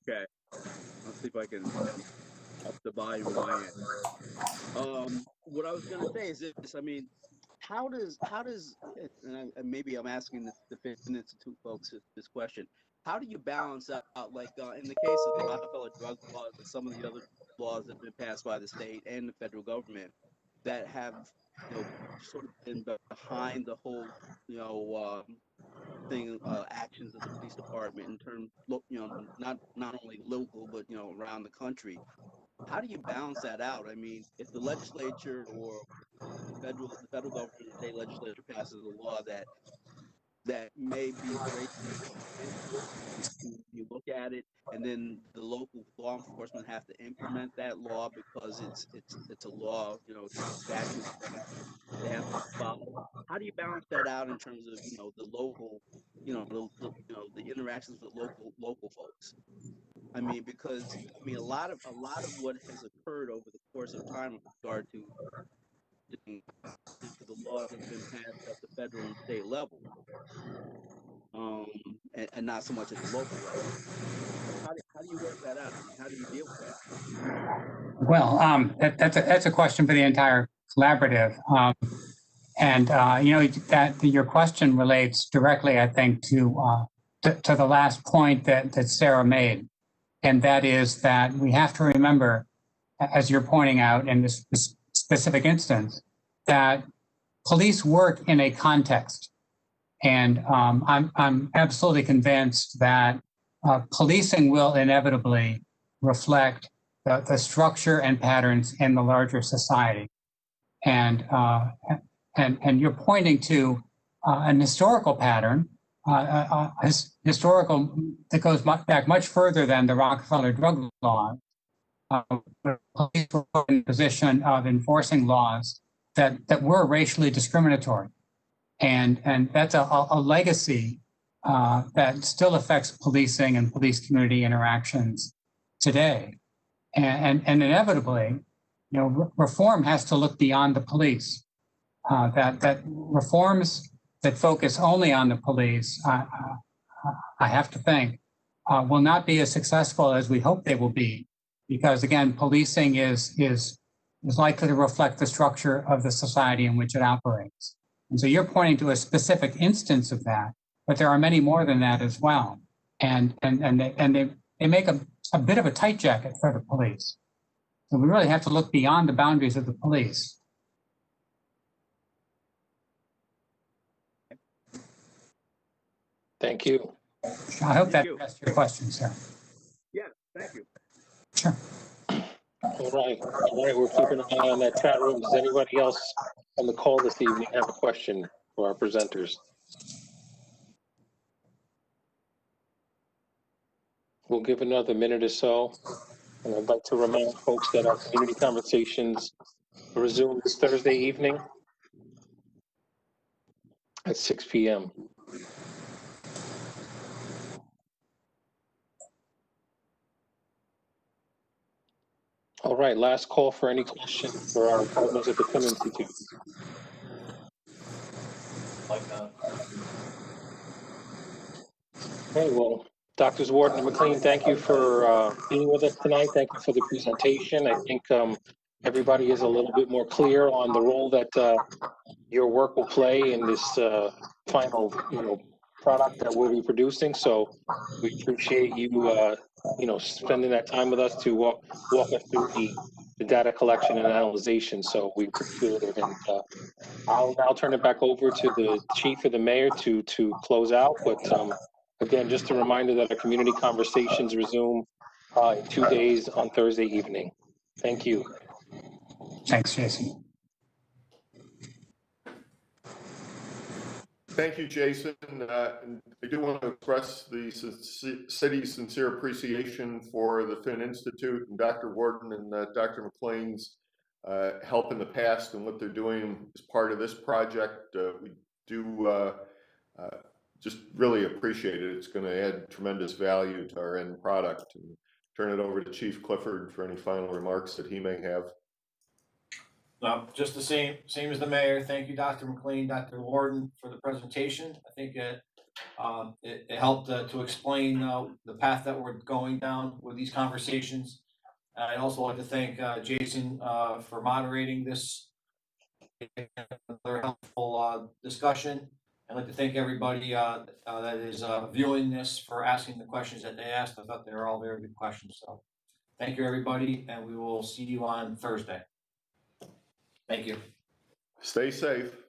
L: Okay, I'll see if I can up the volume of my end. What I was gonna say is this, I mean, how does, and maybe I'm asking the Finance Institute folks this question, how do you balance out, like in the case of the Rockefeller drug laws and some of the other laws that have been passed by the state and the federal government that have, you know, sort of been behind the whole, you know, thing, actions of the police department in terms, you know, not only local but, you know, around the country. How do you balance that out? I mean, if the legislature or the federal government or state legislature passes a law that may be you look at it, and then the local law enforcement have to implement that law because it's a law, you know, statute they have to follow. How do you balance that out in terms of, you know, the local, you know, the interactions with local folks? I mean, because I mean, a lot of what has occurred over the course of time with regard to the laws that have been passed at the federal and state level, and not so much at the local level. How do you work that out? I mean, how do you deal with that?
G: Well, that's a question for the entire collaborative. You know, that your question relates directly, I think, to the last point that Sarah made. And that is that we have to remember, as you're pointing out in this specific instance, that police work in a context. And I'm absolutely convinced that policing will inevitably reflect the structure and patterns in the larger society. And you're pointing to an historical pattern, historical that goes back much further than the Rockefeller drug laws. Police were in a position of enforcing laws that were racially discriminatory. And that's a legacy that still affects policing and police community interactions today. And inevitably, you know, reform has to look beyond the police. That reforms that focus only on the police, I have to think, will not be as successful as we hope they will be, because again, policing is likely to reflect the structure of the society in which it operates. And so you're pointing to a specific instance of that, but there are many more than that as well. And they make a bit of a tight jacket for the police. So we really have to look beyond the boundaries of the police.
E: Thank you.
G: I hope that addressed your question, sir.
L: Yeah, thank you.
G: Sure.
E: All right, we're keeping an eye on that chat room. Does anybody else on the call this evening have a question for our presenters? We'll give another minute or so. And I'd like to remind folks that our community conversations resume this Thursday evening at 6 p.m. All right, last call for any questions for our partners at the Film Institute.
D: Like that.
E: Okay, well, Doctors Warden and McLean, thank you for being with us tonight. Thank you for the presentation. I think everybody is a little bit more clear on the role that your work will play in this final, product that we'll be producing. So we appreciate you, spending that time with us to walk us through the data collection and analyzation. So we appreciate it. And I'll now turn it back over to the chief or the mayor to close out. But again, just a reminder that our community conversations resume in 2 days on Thursday evening. Thank you.
G: Thanks, Jason.
C: Thank you, Jason. And I do want to express the city's sincere appreciation for the Finn Institute and Dr. Warden and Dr. McLean's help in the past and what they're doing as part of this project. We do just really appreciate it. It's going to add tremendous value to our end product. And turn it over to Chief Clifford for any final remarks that he may have.
D: No, just the same as the mayor. Thank you, Dr. McLean, Dr. Warden, for the presentation. I think it helped to explain the path that we're going down with these conversations. I'd also like to thank Jason for moderating this very helpful discussion. I'd like to thank everybody that is viewing this for asking the questions that they asked. I thought they were all very good questions. So thank you, everybody, and we will see you on Thursday. Thank you.
C: Stay safe.